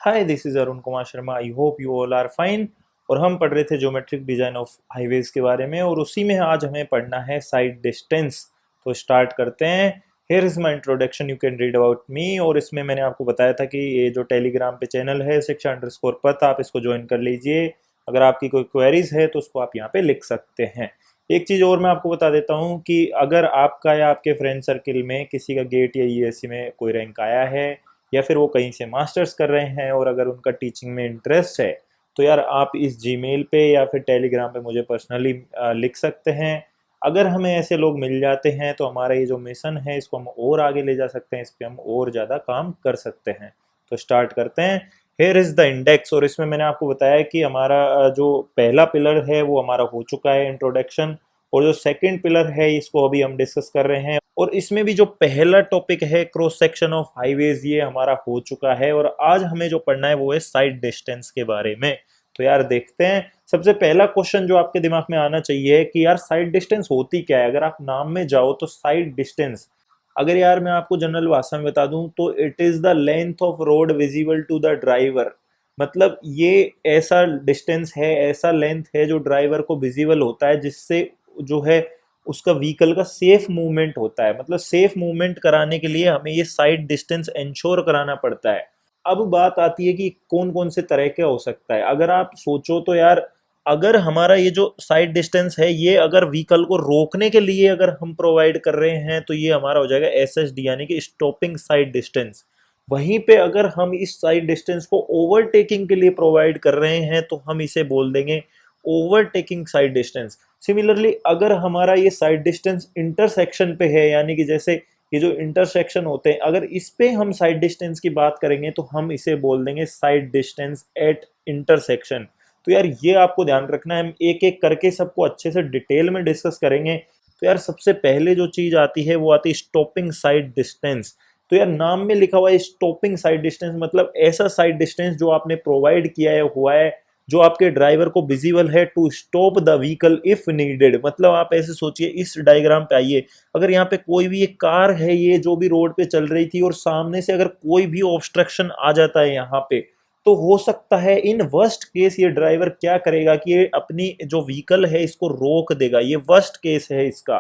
Hi, this is Arun Kumar Sharma. I hope you all are fine. और हम पढ़ रहे थे ज्योमेट्रिक डिजाइन ऑफ हाईवेज के बारे में, और उसी में आज हमें पढ़ना है साइड डिस्टेंस। तो स्टार्ट करते हैं। Here is my introduction, you can read about me. और इसमें मैंने आपको बताया था कि ये जो टेलीग्राम पे चैनल है शिक्षा_पथ, आप इसको ज्वाइन कर लीजिए। अगर आपकी कोई क्वेरीज है तो उसको आप यहाँ पे लिख सकते हैं। एक चीज़ और मैं आपको बता देता हूँ कि अगर आपका या आपके फ्रेंड सर्किल में किसी का गेट या यूएससी में कोई रैंक आया है, या फिर वो कहीं से मास्टर्स कर रहे हैं, और अगर उनका टीचिंग में इंटरेस्ट है, तो यार आप इस जीमेल पे या फिर टेलीग्राम पे मुझे पर्सनली लिख सकते हैं। अगर हमें ऐसे लोग मिल जाते हैं तो हमारा ये जो मिशन है इसको हम और आगे ले जा सकते हैं, इस पर हम और ज़्यादा काम कर सकते हैं। तो स्टार्ट करते हैं। Here is the index. और इसमें मैंने आपको बताया कि हमारा जो पहला पिलर है वो हमारा हो चुका है, इंट्रोडक्शन। और जो सेकंड पिलर है इसको अभी हम डिस्कस कर रहे हैं। और इसमें भी जो पहला टॉपिक है क्रॉस सेक्शन ऑफ हाईवेज, ये हमारा हो चुका है। और आज हमें जो पढ़ना है वो है साइड डिस्टेंस के बारे में। तो यार देखते हैं। सबसे पहला क्वेश्चन जो आपके दिमाग में आना चाहिए कि यार साइड डिस्टेंस होती क्या है। अगर आप नाम में जाओ तो साइड डिस्टेंस, अगर यार मैं आपको जनरल भाषा में बता दूं तो it is the length of road visible to the driver. मतलब ये ऐसा डिस्टेंस है, ऐसा लेंथ है जो ड्राइवर को विजिबल होता है, जिससे जो है उसका व्हीकल का सेफ मूवमेंट होता है। मतलब सेफ मूवमेंट कराने के लिए हमें ये साइड डिस्टेंस इंश्योर कराना पड़ता है। अब बात आती है कि कौन कौन से तरह का हो सकता है। अगर आप सोचो तो यार, अगर हमारा ये जो साइड डिस्टेंस है ये अगर व्हीकल को रोकने के लिए अगर हम प्रोवाइड कर रहे हैं तो ये हमारा हो जाएगा एसएसडी, यानी कि स्टॉपिंग साइड डिस्टेंस। वहीं पे अगर हम इस साइड डिस्टेंस को ओवरटेकिंग के लिए प्रोवाइड कर रहे हैं तो हम इसे बोल देंगे ओवरटेकिंग साइड डिस्टेंस। सिमिलरली अगर हमारा ये साइड डिस्टेंस इंटरसेक्शन पे है, यानी कि जैसे ये जो इंटरसेक्शन होते हैं, अगर इस पे हम साइड डिस्टेंस की बात करेंगे तो हम इसे बोल देंगे साइड डिस्टेंस एट इंटरसेक्शन। तो यार ये आपको ध्यान रखना है, हम एक एक करके सबको अच्छे से डिटेल में डिस्कस करेंगे। तो यार सबसे पहले जो चीज आती है वो आती है स्टॉपिंग साइड डिस्टेंस। तो यार नाम में लिखा हुआ है स्टॉपिंग साइड डिस्टेंस, मतलब ऐसा साइड डिस्टेंस जो आपने प्रोवाइड किया है हुआ है, जो आपके ड्राइवर को विजिबल है to stop the vehicle if needed. मतलब आप ऐसे सोचिए, इस डायग्राम पे आइए, अगर यहाँ पे कोई भी एक कार है ये जो भी रोड पे चल रही थी, और सामने से अगर कोई भी ऑब्स्ट्रक्शन आ जाता है यहाँ पे, तो हो सकता है इन वर्स्ट केस ये ड्राइवर क्या करेगा कि ये अपनी जो व्हीकल है इसको रोक देगा। ये वर्स्ट केस है इसका।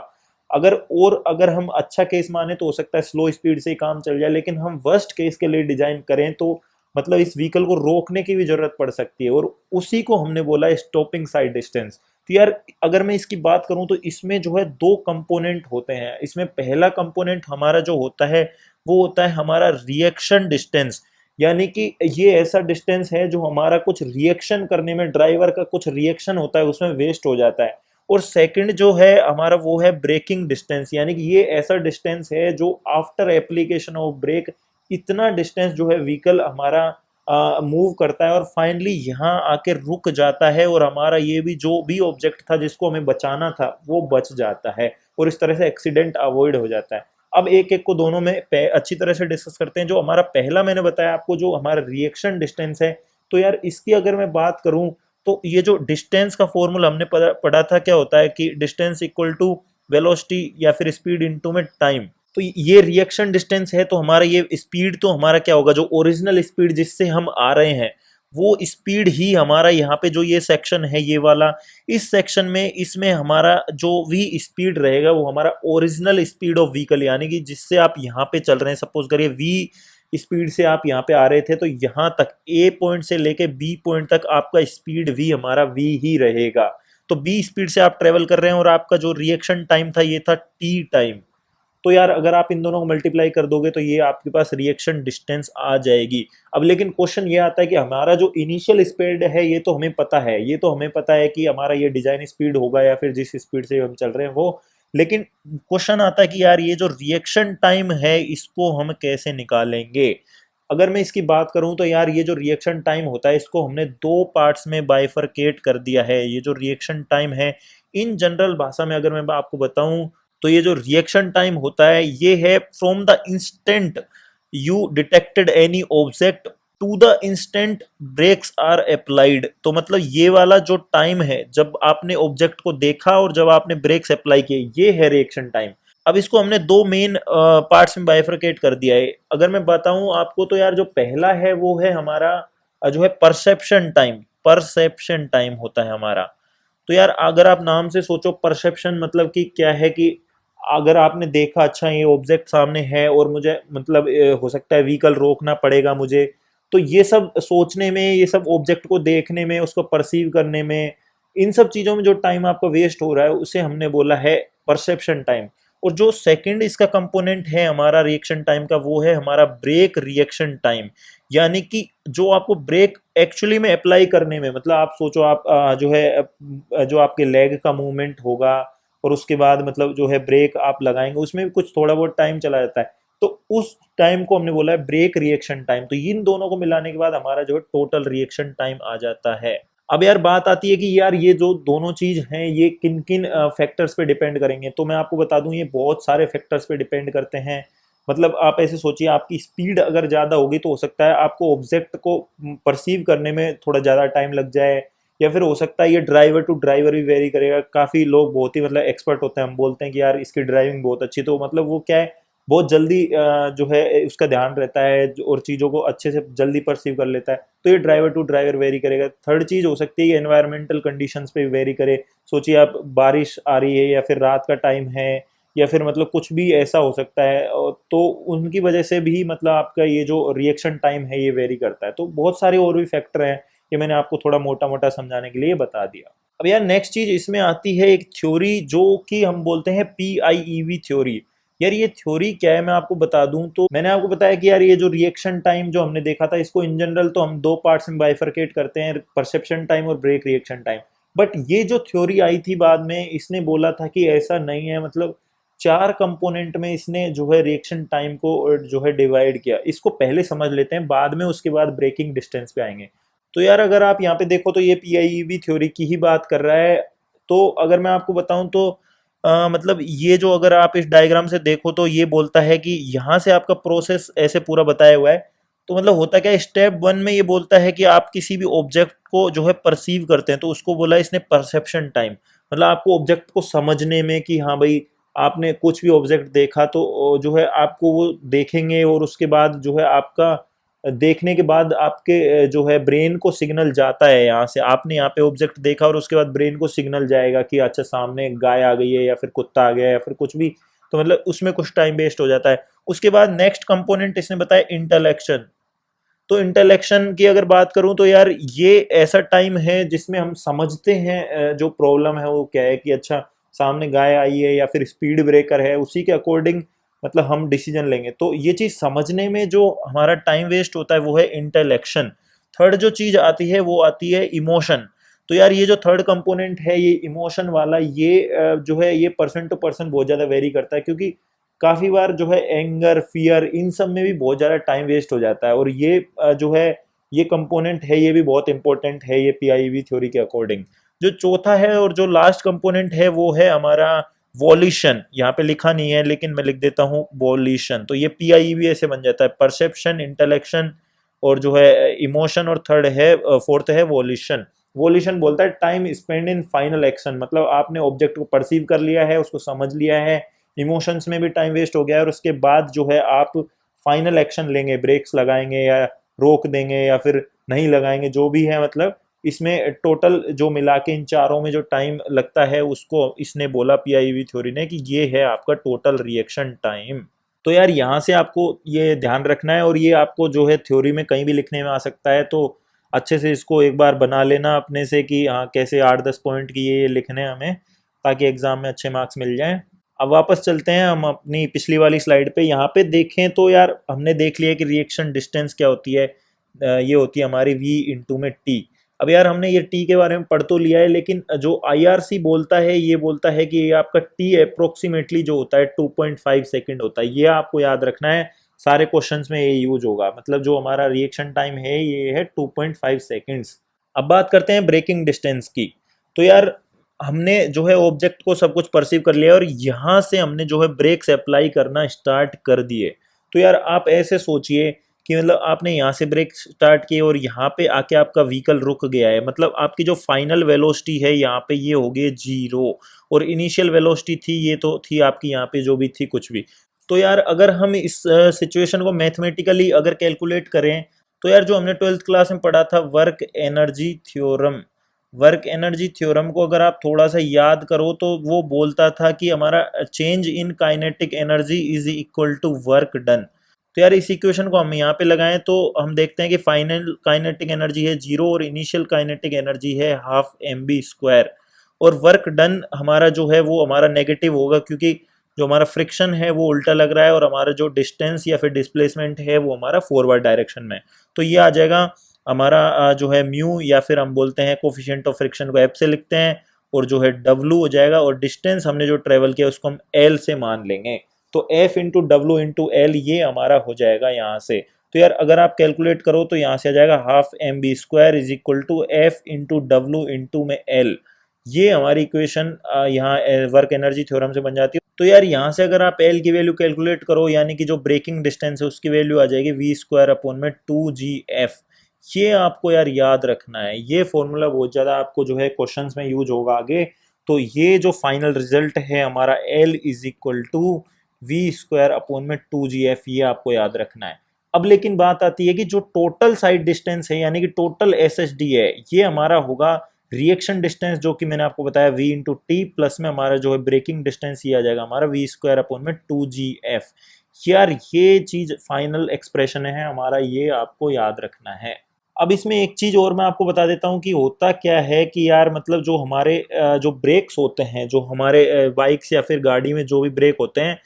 अगर हम अच्छा केस माने तो हो सकता है स्लो स्पीड से ही काम चल जाए, लेकिन हम वर्स्ट केस के लिए डिजाइन करें तो मतलब इस व्हीकल को रोकने की भी जरूरत पड़ सकती है, और उसी को हमने बोला है स्टॉपिंग साइड डिस्टेंस। तो यार अगर मैं इसकी बात करूं तो इसमें जो है दो कंपोनेंट होते हैं। इसमें पहला कंपोनेंट हमारा जो होता है वो होता है हमारा रिएक्शन डिस्टेंस, यानी कि ये ऐसा डिस्टेंस है जो हमारा कुछ रिएक्शन करने में, ड्राइवर का कुछ रिएक्शन होता है उसमें वेस्ट हो जाता है। और सेकंड जो है हमारा वो है ब्रेकिंग डिस्टेंस, यानी कि ये ऐसा डिस्टेंस है जो आफ्टर एप्लीकेशन ऑफ ब्रेक इतना डिस्टेंस जो है व्हीकल हमारा मूव करता है और फाइनली यहाँ आके रुक जाता है, और हमारा ये भी जो भी ऑब्जेक्ट था जिसको हमें बचाना था वो बच जाता है, और इस तरह से एक्सीडेंट अवॉइड हो जाता है। अब एक एक को दोनों में अच्छी तरह से डिस्कस करते हैं। जो हमारा पहला मैंने बताया आपको, जो हमारा रिएक्शन डिस्टेंस है, तो यार इसकी अगर मैं बात करूं तो ये जो डिस्टेंस का फॉर्मूला हमने पढ़ा था, क्या होता है कि डिस्टेंस इक्वल टू वेलोसिटी या फिर स्पीड इनटू में टाइम। तो ये रिएक्शन डिस्टेंस है, तो हमारा ये स्पीड तो हमारा क्या होगा, जो ओरिजिनल स्पीड जिससे हम आ रहे हैं वो स्पीड ही हमारा यहाँ पे जो ये सेक्शन है ये वाला, इस सेक्शन में इसमें हमारा जो भी स्पीड रहेगा वो हमारा ओरिजिनल स्पीड ऑफ व्हीकल, यानी कि जिससे आप यहाँ पे चल रहे हैं, सपोज करिए वी स्पीड से आप यहाँ पे आ रहे थे, तो यहाँ तक ए पॉइंट से लेके बी पॉइंट तक आपका स्पीड वी हमारा वी ही रहेगा। तो बी स्पीड से आप ट्रेवल कर रहे हैं और आपका जो रिएक्शन टाइम था ये था टी टाइम। तो यार अगर आप इन दोनों को मल्टीप्लाई कर दोगे तो ये आपके पास रिएक्शन डिस्टेंस आ जाएगी। अब लेकिन क्वेश्चन ये आता है कि हमारा जो इनिशियल स्पीड है ये तो हमें पता है, ये तो हमें पता है कि हमारा ये डिजाइन स्पीड होगा या फिर जिस स्पीड से हम चल रहे हैं वो, लेकिन क्वेश्चन आता है कि यार ये जो रिएक्शन टाइम है इसको हम कैसे निकालेंगे। अगर मैं इसकी बात करूं तो यार ये जो रिएक्शन टाइम होता है इसको हमने दो पार्ट्स में बाइफरकेट कर दिया है। ये जो रिएक्शन टाइम है, इन जनरल भाषा में अगर मैं आपको बताऊं तो ये जो रिएक्शन टाइम होता है ये है from the instant you detected any object to the instant brakes are applied. तो मतलब ये वाला जो टाइम है जब आपने ऑब्जेक्ट को देखा और जब आपने ब्रेक्स अप्लाई किए, ये है रिएक्शन टाइम। अब इसको हमने दो मेन पार्ट्स में बाइफरकेट कर दिया है। अगर मैं बताऊं आपको तो यार जो पहला है वो है हमारा जो है परसेप्शन टाइम होता है हमारा। तो यार अगर आप नाम से सोचो परसेप्शन मतलब कि क्या है कि अगर आपने देखा अच्छा ये ऑब्जेक्ट सामने है और मुझे मतलब हो सकता है व्हीकल रोकना पड़ेगा मुझे, तो ये सब सोचने में, ये सब ऑब्जेक्ट को देखने में, उसको परसीव करने में, इन सब चीजों में जो टाइम आपका वेस्ट हो रहा है उसे हमने बोला है परसेप्शन टाइम। और जो सेकंड इसका कंपोनेंट है हमारा रिएक्शन टाइम का, वो है हमारा ब्रेक रिएक्शन टाइम। यानी कि जो आपको ब्रेक एक्चुअली में अप्लाई करने में, मतलब आप सोचो आप जो है जो आपके लेग का मूवमेंट होगा और उसके बाद मतलब जो है ब्रेक आप लगाएंगे, उसमें भी कुछ थोड़ा बहुत टाइम चला जाता है। तो उस टाइम को हमने बोला है ब्रेक रिएक्शन टाइम। तो इन दोनों को मिलाने के बाद हमारा जो है टोटल रिएक्शन टाइम आ जाता है। अब यार बात आती है कि यार ये जो दोनों चीज हैं ये किन किन फैक्टर्स पे डिपेंड करेंगे। तो मैं आपको बता दूं ये बहुत सारे फैक्टर्स पे डिपेंड करते हैं। मतलब आप ऐसे सोचिए, आपकी स्पीड अगर ज़्यादा होगी तो हो सकता है आपको ऑब्जेक्ट को परसीव करने में थोड़ा ज़्यादा टाइम लग जाए, या फिर हो सकता है ये ड्राइवर टू ड्राइवर भी वेरी करेगा। काफ़ी लोग बहुत ही मतलब एक्सपर्ट होते हैं, हम बोलते हैं कि यार इसकी ड्राइविंग बहुत अच्छी, तो मतलब वो क्या है बहुत जल्दी जो है उसका ध्यान रहता है और चीज़ों को अच्छे से जल्दी परसीव कर लेता है। तो ये ड्राइवर टू ड्राइवर वेरी करेगा। थर्ड चीज़ हो सकती है कि एनवायरमेंटल कंडीशंस पे वेरी करे। सोचिए आप बारिश आ रही है या फिर रात का टाइम है या फिर मतलब कुछ भी ऐसा हो सकता है, तो उनकी वजह से भी मतलब आपका ये जो रिएक्शन टाइम है ये वेरी करता है। तो बहुत सारे और भी फैक्टर हैं, ये मैंने आपको थोड़ा मोटा मोटा समझाने के लिए बता दिया। अब यार नेक्स्ट चीज इसमें आती है एक थ्योरी जो कि हम बोलते हैं PIEV थ्योरी। यार ये थ्योरी क्या है मैं आपको बता दूं, तो मैंने आपको बताया कि यार ये जो रिएक्शन टाइम जो हमने देखा था इसको इन जनरल तो हम दो पार्ट्स में बाइफरकेट करते हैं, परसेप्शन टाइम और ब्रेक रिएक्शन टाइम। बट ये जो थ्योरी आई थी बाद में, इसने बोला था कि ऐसा नहीं है, मतलब चार कंपोनेंट में इसने जो है रिएक्शन टाइम को जो है डिवाइड किया। इसको पहले समझ लेते हैं, बाद में उसके बाद ब्रेकिंग डिस्टेंस पे आएंगे। तो यार अगर आप यहाँ पे देखो तो ये PIEV थ्योरी की ही बात कर रहा है। तो अगर मैं आपको बताऊं तो मतलब ये जो अगर आप इस डायग्राम से देखो तो ये बोलता है कि यहाँ से आपका प्रोसेस ऐसे पूरा बताया हुआ है। तो मतलब होता क्या है, स्टेप वन में ये बोलता है कि आप किसी भी ऑब्जेक्ट को जो है परसीव करते हैं, तो उसको बोला है इसने परसेप्शन टाइम। मतलब आपको ऑब्जेक्ट को समझने में कि हाँ भाई आपने कुछ भी ऑब्जेक्ट देखा तो जो है आपको वो देखेंगे और उसके बाद जो है आपका देखने के बाद आपके जो है ब्रेन को सिग्नल जाता है, यहाँ से आपने यहाँ पे ऑब्जेक्ट देखा और उसके बाद ब्रेन को सिग्नल जाएगा कि अच्छा सामने गाय आ गई है या फिर कुत्ता आ गया है या फिर कुछ भी। तो मतलब उसमें कुछ टाइम वेस्ट हो जाता है। उसके बाद नेक्स्ट कंपोनेंट इसने बताया इंटेलेक्शन। तो इंटेलेक्शन की अगर बात करूं तो यार ये ऐसा टाइम है जिसमें हम समझते हैं जो प्रॉब्लम है वो क्या है, कि अच्छा सामने गाय आई है या फिर स्पीड ब्रेकर है, उसी के अकॉर्डिंग मतलब हम डिसीजन लेंगे। तो ये चीज समझने में जो हमारा टाइम वेस्ट होता है वो है इंटेलेक्शन। थर्ड जो चीज आती है वो आती है इमोशन। तो यार ये जो थर्ड कंपोनेंट है ये इमोशन वाला, ये जो है ये पर्सन टू पर्सन बहुत ज्यादा वेरी करता है, क्योंकि काफी बार जो है एंगर फियर इन सब में भी बहुत ज्यादा टाइम वेस्ट हो जाता है। और ये जो है ये कंपोनेंट है ये भी बहुत इंपॉर्टेंट है ये PIV थ्योरी के अकॉर्डिंग। जो चौथा है और जो लास्ट कंपोनेंट है वो है हमारा वॉल्यूशन। यहाँ पे लिखा नहीं है लेकिन मैं लिख देता हूँ वॉल्यूशन। तो ये PIV ऐसे बन जाता है परसेप्शन, इंटेलेक्शन और जो है इमोशन, और थर्ड है फोर्थ है वॉल्यूशन। वॉल्यूशन बोलता है time spend in final action. मतलब आपने ऑब्जेक्ट को परसीव कर लिया है, उसको समझ लिया है, इमोशंस में भी टाइम वेस्ट हो गया है, और उसके बाद जो है आप फाइनल एक्शन लेंगे, ब्रेक्स लगाएंगे या रोक देंगे या फिर नहीं लगाएंगे, जो भी है मतलब इसमें टोटल जो मिला के इन चारों में जो टाइम लगता है उसको इसने बोला PIV थ्योरी ने कि ये है आपका टोटल रिएक्शन टाइम। तो यार यहाँ से आपको ये ध्यान रखना है, और ये आपको जो है थ्योरी में कहीं भी लिखने में आ सकता है। तो अच्छे से इसको एक बार बना लेना अपने से कि हाँ कैसे 8-10 पॉइंट की ये लिखने हैं हमें, ताकि एग्जाम में अच्छे मार्क्स मिल जाएं। अब वापस चलते हैं हम अपनी पिछली वाली स्लाइड पे। यहाँ पे देखें तो यार हमने देख लिया कि रिएक्शन डिस्टेंस क्या होती है। ये होती है हमारी V में T। अब यार हमने ये T के बारे में पढ़ तो लिया है, लेकिन जो IRC बोलता है ये बोलता है कि ये आपका T अप्रोक्सीमेटली जो होता है 2.5 सेकेंड होता है। ये आपको याद रखना है, सारे क्वेश्चंस में ये यूज होगा। मतलब जो हमारा रिएक्शन टाइम है ये है 2.5 सेकेंड्स। अब बात करते हैं ब्रेकिंग डिस्टेंस की। तो यार हमने जो है ऑब्जेक्ट को सब कुछ परसीव कर लिया और यहाँ से हमने जो है ब्रेक्स अप्लाई करना स्टार्ट कर दिए। तो यार आप ऐसे सोचिए कि मतलब आपने यहाँ से ब्रेक स्टार्ट किए और यहाँ पे आके आपका व्हीकल रुक गया है। मतलब आपकी जो फाइनल वेलोसिटी है यहाँ पे ये हो गई 0, और इनिशियल वेलोसिटी थी ये तो थी आपकी यहाँ पे जो भी थी कुछ भी। तो यार अगर हम इस सिचुएशन को मैथमेटिकली अगर कैलकुलेट करें तो यार जो हमने 12th क्लास में पढ़ा था work energy theorem, work energy theorem को अगर आप थोड़ा सा याद करो तो वो बोलता था कि हमारा change in kinetic energy is equal to work done. तो यार इस इक्वेशन को हम यहाँ पे लगाएं तो हम देखते हैं कि फाइनल काइनेटिक एनर्जी है 0 और इनिशियल काइनेटिक एनर्जी है हाफ एम बी स्क्वायर, और वर्क डन हमारा जो है वो हमारा नेगेटिव होगा क्योंकि जो हमारा फ्रिक्शन है वो उल्टा लग रहा है और हमारा जो डिस्टेंस या फिर डिस्प्लेसमेंट है वो हमारा फॉरवर्ड डायरेक्शन में। तो ये आ जाएगा हमारा जो है म्यू, या फिर हम बोलते हैं कोफिशिएंट ऑफ फ्रिक्शन को एफ से लिखते हैं, और जो है डब्लू हो जाएगा, और डिस्टेंस हमने जो ट्रेवल किया उसको हम एल से मान लेंगे। तो F into W into L ये हमारा हो जाएगा यहाँ से। तो यार अगर आप कैलकुलेट करो तो यहाँ से आ जाएगा half M B square is equal to F into W into में एल। ये हमारी इक्वेशन यहाँ वर्क एनर्जी थ्योरम से बन जाती है। तो यार यहाँ से अगर आप एल की वैल्यू कैलकुलेट करो, यानी कि जो ब्रेकिंग डिस्टेंस है उसकी वैल्यू आ जाएगी वी स्क्वायर अपॉन में 2gf। ये आपको यार याद रखना है, ये फॉर्मूला बहुत ज़्यादा आपको जो है क्वेश्चंस में यूज होगा आगे। तो ये जो फाइनल रिजल्ट है हमारा L is equal to V square upon में 2gf, ये आपको याद रखना है। अब लेकिन बात आती है कि जो टोटल साइड डिस्टेंस है यानी कि टोटल एस एस डी है, ये हमारा होगा रिएक्शन डिस्टेंस, जो कि मैंने आपको बताया v इंटू टी, प्लस में हमारा जो है ब्रेकिंग डिस्टेंस ये आ जाएगा हमारा वी स्क्वायर अपॉन में 2gf। यार ये चीज फाइनल एक्सप्रेशन है हमारा, ये आपको याद रखना है। अब इसमें एक चीज और मैं आपको बता देता हूँ कि होता क्या है कि यार मतलब जो हमारे जो ब्रेक्स होते हैं, जो हमारे बाइक्स या फिर गाड़ी में जो भी ब्रेक होते हैं,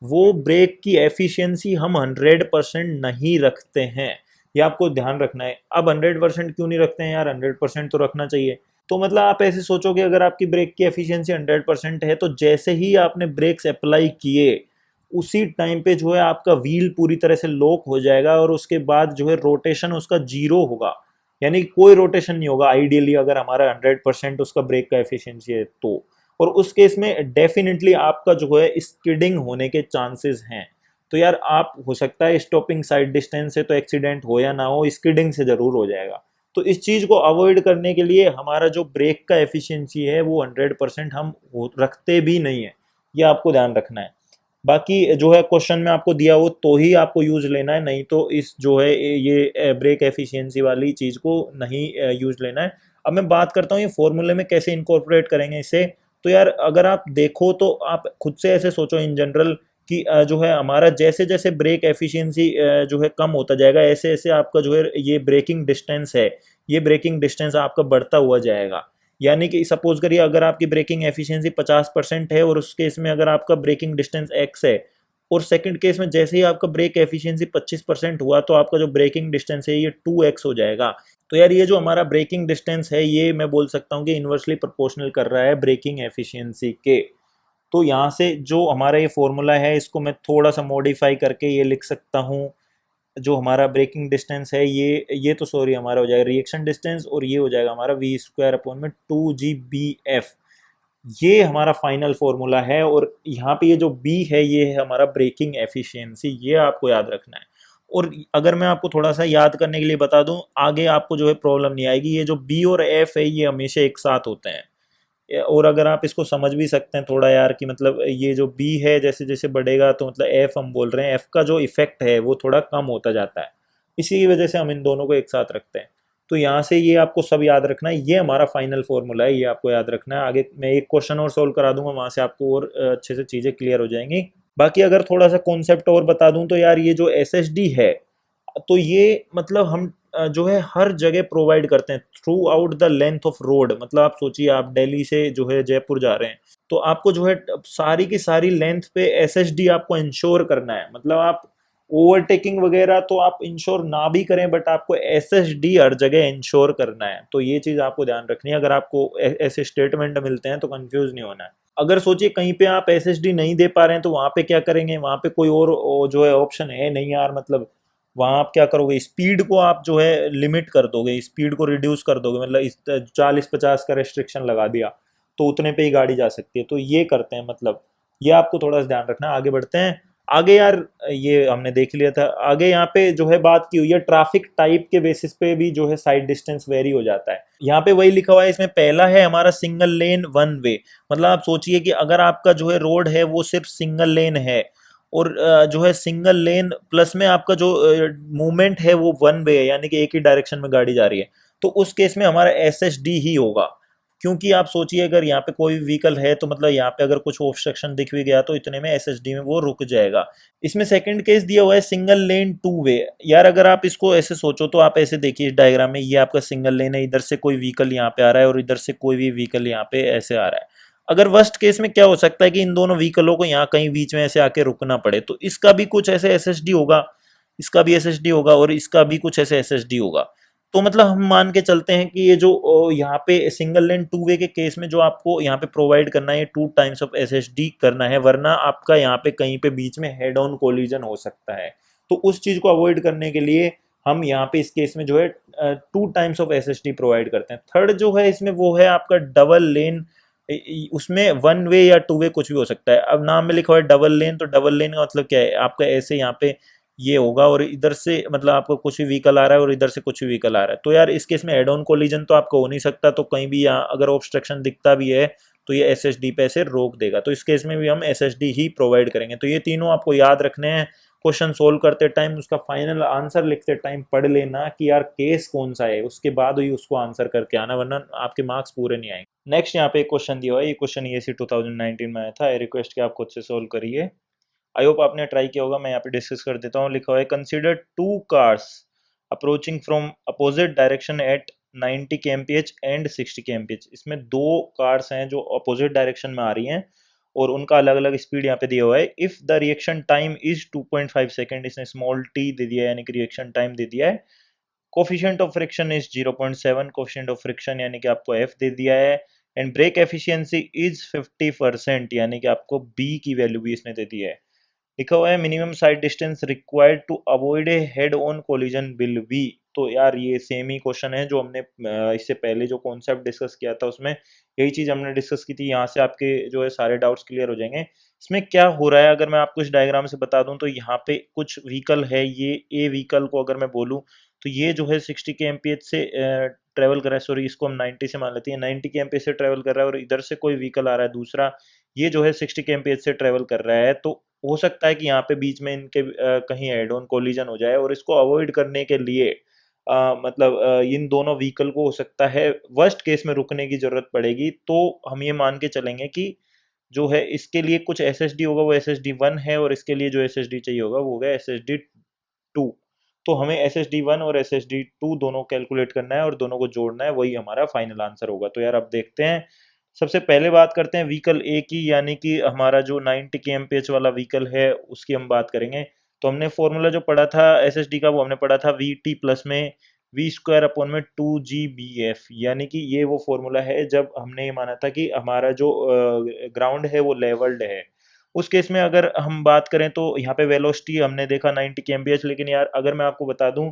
वो ब्रेक की एफिशिएंसी हम 100% नहीं रखते हैं, ये आपको ध्यान रखना है। अब 100% क्यों नहीं रखते हैं यार, 100% तो रखना चाहिए। तो मतलब आप ऐसे सोचोगे अगर आपकी ब्रेक की एफिशिएंसी 100% है तो जैसे ही आपने ब्रेक्स अप्लाई किए उसी टाइम पे जो है आपका व्हील पूरी तरह से लॉक हो जाएगा और उसके बाद जो है रोटेशन उसका 0 होगा, यानी कोई रोटेशन नहीं होगा आइडियली अगर हमारा 100% उसका ब्रेक का एफिशिएंसी है तो। और उस केस में डेफिनेटली आपका जो है स्किडिंग होने के चांसेस हैं। तो यार आप हो सकता है स्टॉपिंग साइड डिस्टेंस से तो एक्सीडेंट हो या ना हो, स्किडिंग से जरूर हो जाएगा। तो इस चीज़ को अवॉइड करने के लिए हमारा जो ब्रेक का एफिशिएंसी है वो 100% हम रखते भी नहीं है, ये आपको ध्यान रखना है। बाकी जो है क्वेश्चन में आपको दिया हो तो ही आपको यूज लेना है, नहीं तो इस जो है ये ब्रेक एफिशिएंसी वाली चीज़ को नहीं यूज लेना है। अब मैं बात करता हूँ ये फॉर्मूले में कैसे इनकॉर्पोरेट करेंगे इसे। तो यार अगर आप देखो तो आप खुद से ऐसे सोचो इन जनरल कि जो है हमारा जैसे जैसे ब्रेक एफिशिएंसी जो है कम होता जाएगा, ऐसे ऐसे आपका जो है ये ब्रेकिंग डिस्टेंस है, ये ब्रेकिंग डिस्टेंस आपका बढ़ता हुआ जाएगा। यानी कि सपोज करिए अगर आपकी ब्रेकिंग एफिशिएंसी 50% है और उस केस में अगर आपका ब्रेकिंग डिस्टेंस x है, और सेकंड केस में जैसे ही आपका ब्रेक एफिशिएंसी 25% हुआ तो आपका जो ब्रेकिंग डिस्टेंस है ये 2x हो जाएगा। तो यार ये जो हमारा ब्रेकिंग डिस्टेंस है ये मैं बोल सकता हूँ कि इन्वर्सली प्रोपोर्शनल कर रहा है ब्रेकिंग एफिशिएंसी के। तो यहाँ से जो हमारा ये फॉर्मूला है इसको मैं थोड़ा सा मॉडिफाई करके ये लिख सकता हूँ, जो हमारा ब्रेकिंग डिस्टेंस है ये तो सॉरी हमारा हो जाएगा रिएक्शन डिस्टेंस, और ये हो जाएगा हमारा वी स्क्वायर अपॉन में 2gBf। ये हमारा फाइनल फॉर्मूला है, और यहाँ पे ये जो b है ये है हमारा ब्रेकिंग एफिशिएंसी, ये आपको याद रखना है। और अगर मैं आपको थोड़ा सा याद करने के लिए बता दूं, आगे आपको जो है प्रॉब्लम नहीं आएगी, ये जो b और f है ये हमेशा एक साथ होते हैं। और अगर आप इसको समझ भी सकते हैं थोड़ा यार कि मतलब ये जो बी है जैसे जैसे बढ़ेगा तो मतलब एफ हम बोल रहे हैं, एफ का जो इफेक्ट है वो थोड़ा कम होता जाता है, इसी की वजह से हम इन दोनों को एक साथ रखते हैं। तो यहाँ से ये आपको सब याद रखना है, ये हमारा फाइनल फॉर्मूला है, ये आपको याद रखना है। आगे मैं एक क्वेश्चन और सोल्व करा दूंगा, वहां से आपको और अच्छे से चीज़ें क्लियर हो जाएंगी। बाकी अगर थोड़ा सा कॉन्सेप्ट और बता दूं तो यार ये जो एस एस डी है तो ये मतलब हम जो है हर जगह प्रोवाइड करते हैं through out the length of road. मतलब आप सोचिए आप दिल्ली से जो है जयपुर जा रहे हैं तो आपको जो है सारी की सारी लेंथ पे एसएसडी आपको इंश्योर करना है। मतलब आप ओवरटेकिंग वगैरह तो आप इंश्योर ना भी करें बट आपको एसएसडी हर जगह इंश्योर करना है। तो ये चीज़ आपको ध्यान रखनी है, अगर आपको ऐसे स्टेटमेंट मिलते हैं तो कंफ्यूज नहीं होना है। अगर सोचिए कहीं पे आप एसएसडी नहीं दे पा रहे हैं तो वहाँ पे क्या करेंगे, वहाँ पे कोई और जो है ऑप्शन है नहीं यार। मतलब वहाँ आप क्या करोगे, स्पीड को आप जो है लिमिट कर दोगे, स्पीड को रिड्यूस कर दोगे। मतलब इस 40-50 का रेस्ट्रिक्शन लगा दिया तो उतने पे ही गाड़ी जा सकती है। तो ये करते हैं, मतलब ये आपको थोड़ा सा ध्यान रखना है। आगे बढ़ते हैं। आगे यार ये हमने देख लिया था। आगे यहाँ पे जो है बात की हुई है ट्रैफिक टाइप के बेसिस पे भी जो है साइड डिस्टेंस वेरी हो जाता है। यहाँ पे वही लिखा हुआ है, इसमें पहला है हमारा सिंगल लेन वन वे। मतलब आप सोचिए कि अगर आपका जो है रोड है वो सिर्फ सिंगल लेन है और जो है सिंगल लेन प्लस में आपका जो मूवमेंट है वो वन वे है, यानी कि एक ही डायरेक्शन में गाड़ी जा रही है, तो उस केस में हमारा एस एस डी ही होगा। क्योंकि आप सोचिए अगर यहाँ पे कोई व्हीकल है तो मतलब यहाँ पे अगर कुछ ऑब्स्ट्रक्शन दिख भी गया तो इतने में एस एस डी में वो रुक जाएगा। इसमें सेकंड केस दिया हुआ है सिंगल लेन टू वे। यार अगर आप इसको ऐसे सोचो तो आप ऐसे देखिए इस डायग्राम में, ये आपका सिंगल लेन है, इधर से कोई व्हीकल यहाँ पे आ रहा है और इधर से कोई भी व्हीकल यहाँ पे ऐसे आ रहा है। अगर वर्स्ट केस में क्या हो सकता है कि इन दोनों व्हीकलों को यहाँ कहीं बीच में ऐसे आके रुकना पड़े, तो इसका भी कुछ ऐसे एसएसडी होगा, इसका भी एसएसडी होगा और इसका भी कुछ ऐसे एसएसडी होगा। तो मतलब हम मान के चलते हैं कि ये जो यहाँ पे सिंगल लेन टू वे के केस में जो आपको यहाँ पे प्रोवाइड करना है, 2 टाइम्स ऑफ एसएसडी करना है, वरना आपका यहाँ पे कहीं पे बीच में हेड ऑन कोलिजन हो सकता है। तो उस चीज को अवॉइड करने के लिए हम यहाँ पे इस केस में जो है 2 टाइम्स ऑफ एसएसडी प्रोवाइड करते हैं। थर्ड जो है इसमें वो है आपका डबल लेन। उसमें वन वे या टू वे कुछ भी हो सकता है। अब नाम में लिखा हुआ है डबल लेन, तो डबल लेन का मतलब क्या है, आपका ऐसे यहाँ पे ये होगा और इधर से मतलब आपको कुछ भी व्हीकल आ रहा है और इधर से कुछ भी व्हीकल आ रहा है, तो यार इस केस में हेड ऑन कोलिजन तो आपको हो नहीं सकता। तो कहीं भी यहाँ अगर ऑब्स्ट्रक्शन दिखता भी है तो ये एस एस डी पे ऐसे रोक देगा, तो इस केस में भी हम एस एस डी ही प्रोवाइड करेंगे। तो ये तीनों आपको याद रखने हैं। क्वेश्चन सोल्व करते टाइम उसका फाइनल आंसर लिखते टाइम पढ़ लेना कि यार केस कौन सा है, उसके बाद ही उसको आंसर करके आना, वरना आपके मार्क्स पूरे नहीं आएंगे। नेक्स्ट यहाँ पे एक क्वेश्चन दिया हुआ है, ये क्वेश्चन ये सी 2019 में आया था। आई रिक्वेस्ट कि आप खुद से सोल्व करिए। आई होप आपने ट्राई किया होगा। मैं यहाँ पे डिस्कस कर देता हूँ। लिखा हुआ है consider two cars approaching from opposite direction at 90 kmph and 60 kmph। इसमें दो कार्स हैं जो अपोजिट डायरेक्शन में आ रही हैं और उनका अलग अलग स्पीड यहाँ पे दिया हुआ है। If the reaction time is 2.5 second, इसने स्मॉल टी दे दिया है यानी कि रिएक्शन टाइम दे दिया है। Coefficient of friction is 0.7, coefficient of friction यानी कि आपको एफ दे दिया है। एंड ब्रेक एफिशिएंसी इज 50%, यानी कि आपको बी की वैल्यू भी इसने दे दी है। लिखा हुआ है minimum sight distance required to avoid a head on collision will be. तो यार ये सेम ही क्वेश्चन है जो हमने इससे पहले जो कॉन्सेप्ट डिस्कस किया था उसमें यही चीज हमने डिस्कस की थी। यहाँ से आपके जो है सारे डाउट्स क्लियर हो जाएंगे। इसमें क्या हो रहा है अगर मैं आपको इस डायग्राम से बता दूं, तो यहाँ पे कुछ व्हीकल है, ये ए व्हीकल को अगर मैं बोलूं तो ये जो है 60 के एमपीएच से ट्रेवल कर रहा है, सॉरी इसको हम 90 से मान लेते हैं, 90 के एमपीएच से ट्रेवल कर रहा है और इधर से कोई व्हीकल आ रहा है दूसरा, ये जो है 60 के एमपीएच से ट्रेवल कर रहा है। तो हो सकता है कि यहाँ पे बीच में इनके कहीं हेड ऑन कोलिजन हो जाए और इसको अवॉइड करने के लिए मतलब इन दोनों व्हीकल को हो सकता है वर्स्ट केस में रुकने की जरूरत पड़ेगी। तो हम ये मान के चलेंगे कि जो है इसके लिए कुछ एस एस डी होगा, वो एस एस डी वन है, और इसके लिए जो एस एस डी चाहिए होगा वो होगा एस एस डी टू। तो हमें एस एस डी वन और एस एस डी टू दोनों कैलकुलेट करना है और दोनों को जोड़ना है, वही हमारा फाइनल आंसर होगा। तो यार अब देखते हैं। सबसे पहले बात करते हैं व्हीकल ए की, यानी कि हमारा जो 90 के एमपीएच वाला व्हीकल है उसकी हम बात करेंगे। तो हमने फॉर्मूला जो पढ़ा था एसएसडी का वो हमने पढ़ा था वी टी प्लस में वी स्क्वायर अपॉन में 2 GB F, यानी कि ये वो फॉर्मूला है जब हमने ये माना था कि हमारा जो ग्राउंड है वो लेवल्ड है। उस केस में अगर हम बात करें तो यहाँ पे वेलोसिटी हमने देखा 90 kmph, लेकिन यार अगर मैं आपको बता दूं,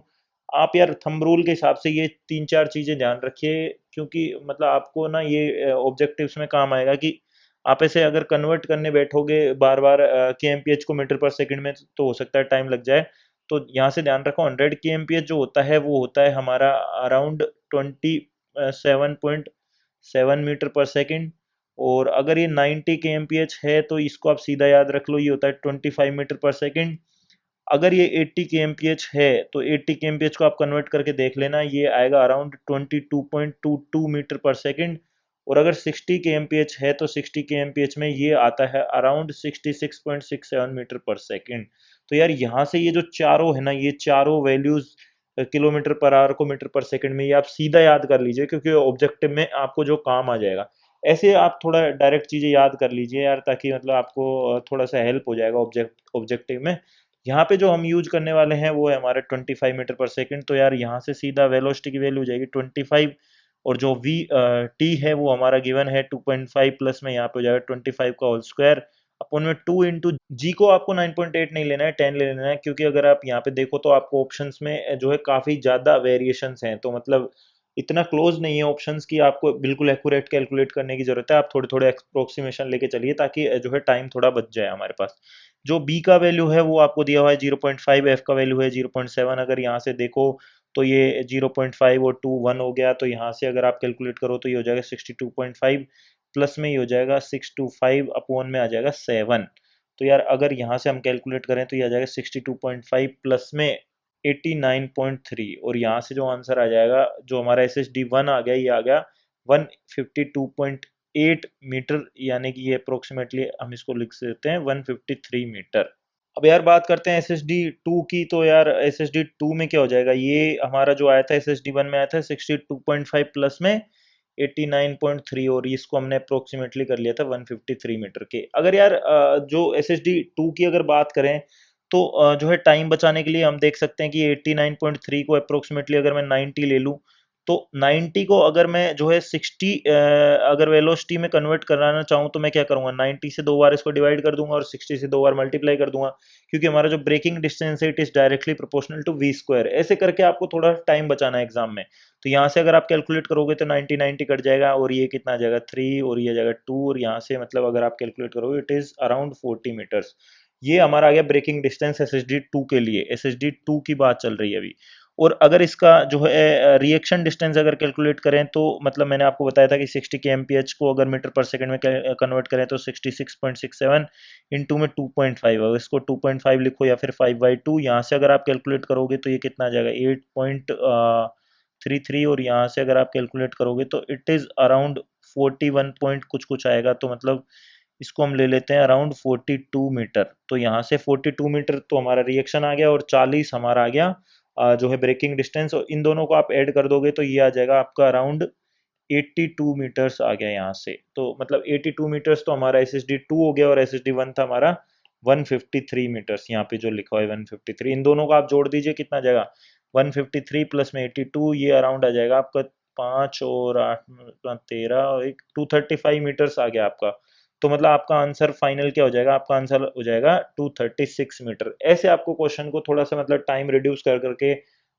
आप यार थंब रूल के हिसाब से ये 3-4 चीजें ध्यान रखिए, क्योंकि मतलब आपको ना ये ऑब्जेक्टिव्स में काम आएगा कि आप ऐसे अगर कन्वर्ट करने बैठोगे बार बार के एम पी एच को मीटर पर सेकंड में, तो हो सकता है टाइम लग जाए। तो यहाँ से ध्यान रखो 100 के एम पी एच जो होता है वो होता है हमारा अराउंड 27.7 मीटर पर सेकंड। और अगर ये 90 के एम पी एच है तो इसको आप सीधा याद रख लो, ये होता है 25 मीटर पर सेकंड। अगर ये 80 के एम पी एच है तो 80 के एम पी एच को आप कन्वर्ट करके देख लेना, ये आएगा अराउंड 22.22 मीटर पर सेकंड। और अगर 60 के एम पी एच है तो 60 के एम पी एच में ये आता है अराउंड 66.67 मीटर पर सेकंड। तो यार यहाँ से ये जो चारों है ना, ये चारों वैल्यूज किलोमीटर पर आवर को मीटर पर सेकंड में, ये आप सीधा याद कर लीजिए क्योंकि ऑब्जेक्टिव में आपको जो काम आ जाएगा। ऐसे आप थोड़ा डायरेक्ट चीजें याद कर लीजिए यार, ताकि मतलब आपको थोड़ा सा हेल्प हो जाएगा ऑब्जेक्टिव में। यहाँ पे जो हम यूज करने वाले हैं वो है हमारे 25 मीटर पर सेकंड। तो यार यहाँ से सीधा वेलोसिटी की वैल्यू हो जाएगी 25, और जो वी टी है वो हमारा गिवन है 2.5 प्लस में यहाँ पे हो जाएगा 25 का होल स्क्वायर अपन में 2 इंटू जी को आपको 9.8 नहीं लेना है, 10 ले लेना है, क्योंकि अगर आप यहाँ पे देखो तो आपको ऑप्शंस में जो है काफी ज्यादा वेरिएशंस हैं। तो मतलब इतना क्लोज नहीं है ऑप्शंस की आपको बिल्कुल एक्यूरेट कैलकुलेट करने की जरूरत है। आप थोड़े थोड़े अप्रोक्सीमेशन लेके चलिए ताकि जो है टाइम थोड़ा बच जाए हमारे पास। जो बी का वैल्यू है वो आपको दिया हुआ है 0.5, एफ का वैल्यू है 0.7। अगर यहाँ से देखो तो ये 0.5 और 2 1 हो गया, तो यहाँ से अगर आप कैलकुलेट करो तो ये हो जाएगा 62.5 प्लस में ये हो जाएगा 625 अपॉन में आ जाएगा 7। तो यार अगर यहाँ से हम कैलकुलेट करें तो ये आ जाएगा 62.5 प्लस में 89.3, और यहाँ से जो आंसर आ जाएगा, जो हमारा SSD1 आ गया, ये आ गया 152.8 मीटर, यानी कि ये अप्रोक्सीमेटली हम इसको लिख सकते हैं 153 मीटर। अब यार बात करते हैं SSD2 की। तो यार SSD2 में क्या हो जाएगा, ये हमारा जो आया था SSD1 में आया था 62.5 प्लस में 89.3, और इसको हमने अप्रोक्सीमेटली कर लिया था 153 मीटर के। अगर यार जो SSD2 की अगर बात करें तो जो है टाइम बचाने के लिए हम देख सकते हैं कि 89.3 को अप्रोक्सीमेटली अगर मैं 90 ले लूँ, तो 90 को अगर मैं जो है 60 अगर वेलोसिटी में कन्वर्ट कराना चाहूँ तो मैं क्या करूँगा, 90 से 2 बार इसको डिवाइड कर दूंगा और 60 से 2 बार मल्टीप्लाई कर दूंगा, क्योंकि हमारा जो ब्रेकिंग डिस्टेंस है it is directly proportional to V square. ऐसे करके आपको थोड़ा टाइम बचाना है एग्जाम में। तो यहाँ से अगर आप कैलकुलेट करोगे तो 90 90 कट जाएगा, और ये कितना आ जाएगा 3, और ये आ जाएगा 2, और यहाँ से मतलब अगर आप कैलकुलेट करोगे इट इज अराउंड 40 मीटर्स। ये हमारा आ गया ब्रेकिंग डिस्टेंस SSD2 के लिए। SSD2 की बात चल रही है अभी। और अगर इसका जो है रिएक्शन डिस्टेंस अगर कैलकुलेट करें तो मतलब मैंने आपको बताया था कि 60 के एमपीएच को अगर मीटर पर सेकंड में कन्वर्ट करें तो 66.67 इंटू में 2.5, अगर इसको 2.5 लिखो या फिर 5/2, यहाँ से अगर आप कैलकुलेट करोगे तो ये कितना आ जाएगा 8.33, और यहाँ से अगर आप कैलकुलेट करोगे तो इट इज़ अराउंड 41 पॉइंट कुछ कुछ आएगा। तो मतलब इसको हम ले लेते हैं अराउंड 42 मीटर। तो यहाँ से 42 मीटर तो हमारा रिएक्शन आ गया, और 40 हमारा आ गया जो है ब्रेकिंग डिस्टेंस, और इन दोनों को आप ऐड कर दोगे तो ये आ जाएगा आपका अराउंड 82 मीटर्स आ गया यहाँ से। तो मतलब 82 मीटर्स तो हमारा SSD2 हो गया, और SSD1 था हमारा 153 मीटर्स, यहाँ पे जो लिखा हुआ है 153, इन दोनों को आप जोड़ दीजिए कितना आ जाएगा 153 प्लस में 82, ये अराउंड आ जाएगा आपका 5 और 8 13 और एक 235 मीटर्स आ गया आपका। तो मतलब आपका आंसर फाइनल क्या हो जाएगा, आपका आंसर हो जाएगा 236 मीटर। ऐसे आपको क्वेश्चन को थोड़ा सा मतलब टाइम रिड्यूस कर करके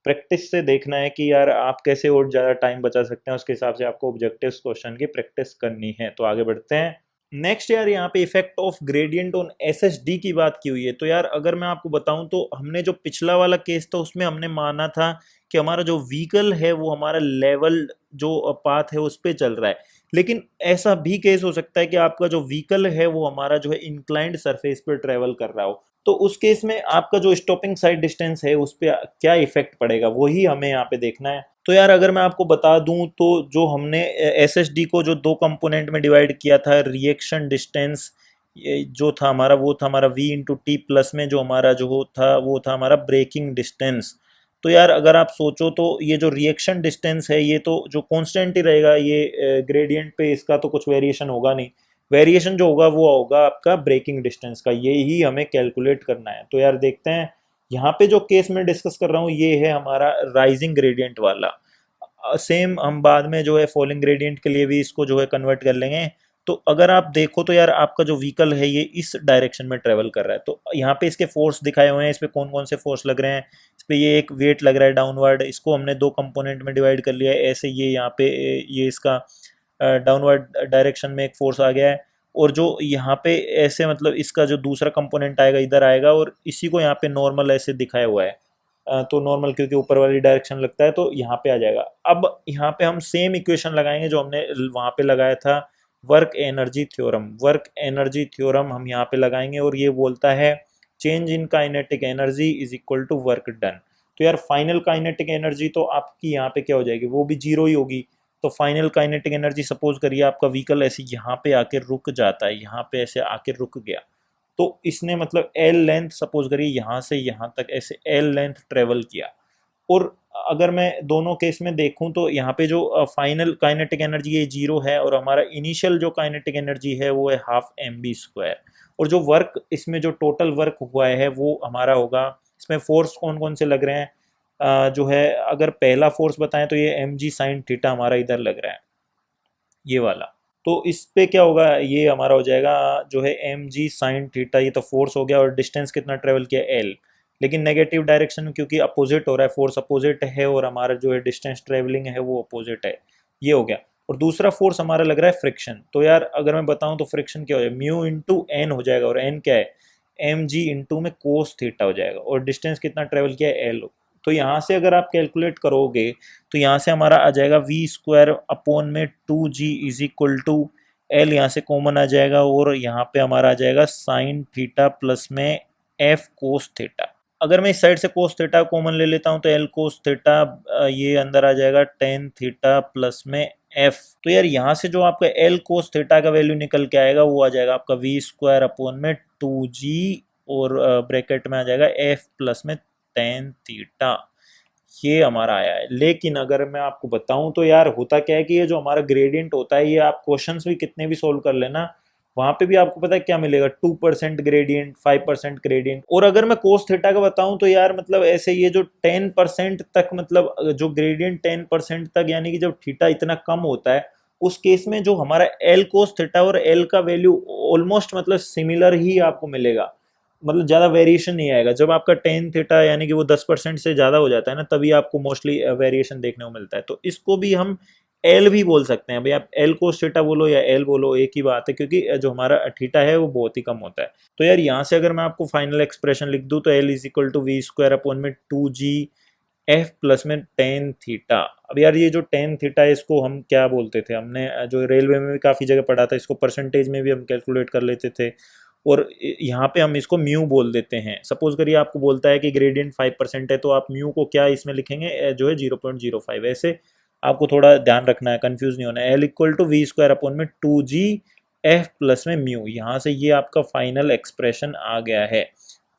प्रैक्टिस से देखना है कि यार आप कैसे और ज़्यादा टाइम बचा सकते हैं, उसके हिसाब से आपको ऑब्जेक्टिव्स क्वेश्चन की प्रैक्टिस करनी है। तो आगे बढ़ते हैं। नेक्स्ट यार यहाँ पे effect of gradient on SSD की बात की हुई है। तो यार अगर मैं आपको बताऊं तो हमने जो पिछला वाला केस था उसमें हमने माना था कि हमारा जो व्हीकल है वो हमारा लेवल जो पाथ है उस पर चल रहा है, लेकिन ऐसा भी केस हो सकता है कि आपका जो व्हीकल है वो हमारा जो है इंक्लाइंड सरफेस पर ट्रेवल कर रहा हो। तो उस केस में आपका जो स्टॉपिंग साइड डिस्टेंस है उस पर क्या इफेक्ट पड़ेगा, वही हमें यहाँ पे देखना है। तो यार अगर मैं आपको बता दूं तो जो हमने SSD को जो दो कंपोनेंट में डिवाइड किया था, रिएक्शन डिस्टेंस जो था हमारा वो था हमारा V/T, प्लस में जो हमारा जो था वो था हमारा ब्रेकिंग डिस्टेंस। तो यार अगर आप सोचो तो ये जो रिएक्शन डिस्टेंस है ये तो जो कांस्टेंट ही रहेगा, ये ग्रेडियंट पे इसका तो कुछ वेरिएशन होगा नहीं। वेरिएशन जो होगा वो होगा आपका ब्रेकिंग डिस्टेंस का, ये ही हमें कैलकुलेट करना है। तो यार देखते हैं, यहाँ पे जो केस मैं डिस्कस कर रहा हूँ ये है हमारा राइजिंग ग्रेडियंट वाला। सेम हम बाद में जो है फॉलिंग ग्रेडियंट के लिए भी इसको जो है कन्वर्ट कर लेंगे। तो अगर आप देखो तो यार आपका जो व्हीकल है ये इस डायरेक्शन में ट्रेवल कर रहा है, तो यहाँ पे इसके फोर्स दिखाए हुए हैं, इस पे कौन कौन से फोर्स लग रहे हैं। इस पे ये एक वेट लग रहा है डाउनवर्ड, इसको हमने दो कंपोनेंट में डिवाइड कर लिया है ऐसे, ये यहाँ पे ये इसका डाउनवर्ड डायरेक्शन में एक फोर्स आ गया है, और जो यहाँ पे ऐसे मतलब इसका जो दूसरा कंपोनेंट आएगा इधर आएगा, और इसी को यहाँ पे नॉर्मल ऐसे दिखाया हुआ है। तो नॉर्मल क्योंकि ऊपर वाली डायरेक्शन लगता है तो यहाँ पे आ जाएगा। अब यहाँ पे हम सेम इक्वेशन लगाएंगे जो हमने वहाँ पे लगाया था, work energy theorem. Work energy theorem हम यहाँ पे लगाएंगे, और ये बोलता है change in kinetic energy is equal to work done. तो यार फाइनल काइनेटिक एनर्जी तो आपकी यहाँ पे क्या हो जाएगी, वो भी जीरो ही होगी। तो फाइनल काइनेटिक एनर्जी, सपोज करिए आपका व्हीकल ऐसे यहाँ पे आके रुक जाता है, यहाँ पे ऐसे आके रुक गया, तो इसने मतलब एल लेंथ सपोज करिए यहाँ से यहाँ तक ऐसे एल लेंथ ट्रेवल किया। और अगर मैं दोनों केस में देखूं तो यहाँ पे जो फाइनल काइनेटिक एनर्जी ये जीरो है, और हमारा इनिशियल जो काइनेटिक एनर्जी है वो है ½ mv²। और जो वर्क इसमें जो टोटल वर्क हुआ है वो हमारा होगा, इसमें फोर्स कौन कौन से लग रहे हैं जो है, अगर पहला फोर्स बताएं तो ये mg sin θ हमारा इधर लग रहा है, ये वाला। तो इस पे क्या होगा, ये हमारा हो जाएगा जो है mg sin θ, ये तो फोर्स हो गया, और डिस्टेंस कितना ट्रेवल किया l, लेकिन नेगेटिव डायरेक्शन में क्योंकि अपोजिट हो रहा है, फोर्स अपोजिट है और हमारा जो है डिस्टेंस ट्रेवलिंग है वो अपोजिट है, ये हो गया। और दूसरा फोर्स हमारा लग रहा है फ्रिक्शन। तो यार अगर मैं बताऊं तो फ्रिक्शन क्या हो जाएगा, μ/n हो जाएगा, और n क्या है mg में cos θ हो जाएगा, और डिस्टेंस कितना ट्रेवल किया है l। तो यहाँ से अगर आप कैलकुलेट करोगे तो यहाँ से हमारा आ जाएगा v² अपॉन में 2g is equal to L यहाँ से कॉमन आ जाएगा और यहाँ पे हमारा आ जाएगा साइन थीटा प्लस में एफ कोस थीटा। अगर मैं इस साइड से कोस थीटा कॉमन ले लेता हूँ तो एल कोस थीटा ये अंदर आ जाएगा टेन थीटा प्लस में एफ। तो यार यहाँ से जो आपका एल कोस थीटा का वैल्यू निकल के आएगा वो आ जाएगा आपका वी स्क्वायर अपॉन में 2g और ब्रैकेट में आ जाएगा एफ प्लस में टेन थीटा। ये हमारा आया है। लेकिन अगर मैं आपको बताऊं तो यार होता क्या है कि ये जो हमारा ग्रेडियंट होता है ये आप क्वेश्चंस भी कितने भी सोल्व कर लेना वहां पे भी आपको पता है क्या मिलेगा 2% ग्रेडियंट 5% ग्रेडियंट। और अगर मैं कोस थीटा का बताऊं तो यार मतलब ऐसे ये जो 10% तक मतलब जो ग्रेडियंट 10% तक यानी कि जब थीटा इतना कम होता है उस केस में जो हमारा एल कोस थीटा और एल का वैल्यू ऑलमोस्ट मतलब सिमिलर ही आपको मिलेगा, मतलब ज़्यादा वेरिएशन नहीं आएगा। जब आपका टेन थीटा यानी कि वो 10% से ज़्यादा हो जाता है ना तभी आपको मोस्टली वेरिएशन देखने को मिलता है। तो इसको भी हम एल भी बोल सकते हैं भाई, आप एल कोस थीटा बोलो या एल बोलो एक ही बात है क्योंकि जो हमारा थीटा है वो बहुत ही कम होता है। तो यार यहाँ से अगर मैं आपको फाइनल एक्सप्रेशन लिख दूँ तो L is equal to V square upon में 2g एफ प्लस में टेन थीटा। अब यार ये जो टेन थीटा है इसको हम क्या बोलते थे, हमने जो रेलवे में भी काफ़ी जगह पढ़ा था, इसको परसेंटेज में भी हम कैलकुलेट कर लेते थे और यहाँ पे हम इसको म्यू बोल देते हैं। सपोज करिए आपको बोलता है कि ग्रेडियंट 5% है तो आप म्यू को क्या इसमें लिखेंगे जो है 0.05। ऐसे आपको थोड़ा ध्यान रखना है, कंफ्यूज नहीं होना है। L equal to V square upon में 2g एफ प्लस में म्यू, यहाँ से ये आपका फाइनल एक्सप्रेशन आ गया है।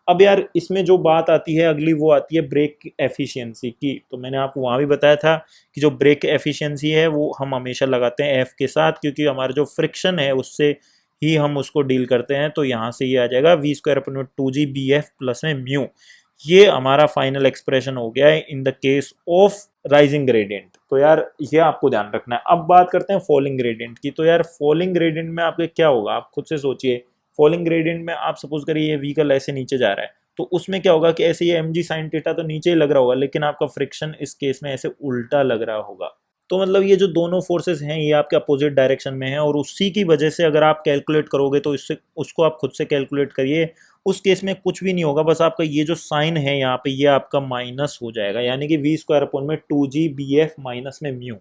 अब यार इसमें जो बात आती है अगली वो आती है ब्रेक एफिशिएंसी की। तो मैंने आपको वहाँ भी बताया था कि जो ब्रेक एफिशिएंसी है वो हम हमेशा लगाते हैं एफ के साथ क्योंकि हमारा जो फ्रिक्शन है उससे ही हम उसको डील करते हैं। तो यहाँ से ये आ जाएगा वी स्क्वायर अपॉन में 2g बी एफ प्लस में म्यू। ये हमारा फाइनल एक्सप्रेशन हो गया है in the case of rising gradient. तो यार ये आपको ध्यान रखना है। अब बात करते हैं फॉलिंग ग्रेडियंट की। तो यार फॉलिंग ग्रेडियंट में आपके क्या होगा आप खुद से सोचिए। फॉलिंग ग्रेडियंट में आप सपोज करिए ये व्हीकल ऐसे नीचे जा रहा है तो उसमें क्या होगा कि ऐसे ये एम जी साइन थीटा तो नीचे ही लग रहा होगा लेकिन आपका फ्रिक्शन इस केस में ऐसे उल्टा लग रहा होगा। तो मतलब ये जो दोनों फोर्सेस हैं ये आपके अपोजिट डायरेक्शन में हैं और उसी की वजह से अगर आप कैलकुलेट करोगे तो इससे उसको आप खुद से कैलकुलेट करिए। उस केस में कुछ भी नहीं होगा, बस आपका ये जो साइन है यहाँ पे ये आपका माइनस हो जाएगा यानी कि वी स्क्वायर अपॉन में 2g बी एफ माइनस में म्यू।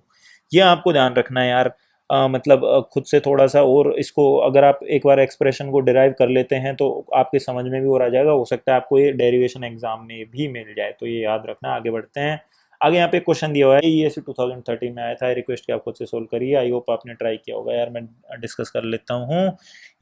ये आपको ध्यान रखना है यार। मतलब खुद से थोड़ा सा और इसको अगर आप एक बार एक्सप्रेशन को डिराइव कर लेते हैं तो आपके समझ में भी और आ जाएगा। हो सकता है आपको ये डेरिवेशन एग्जाम में भी मिल जाए, तो ये याद रखना। आगे बढ़ते हैं। आगे यहाँ पे क्वेश्चन दिया हुआ है, ये 2013 में आया था। रिक्वेस्ट कि आप खुद से सोल्व करिए। आई होप आपने ट्राई किया होगा। यार मैं डिस्कस कर लेता हूँ।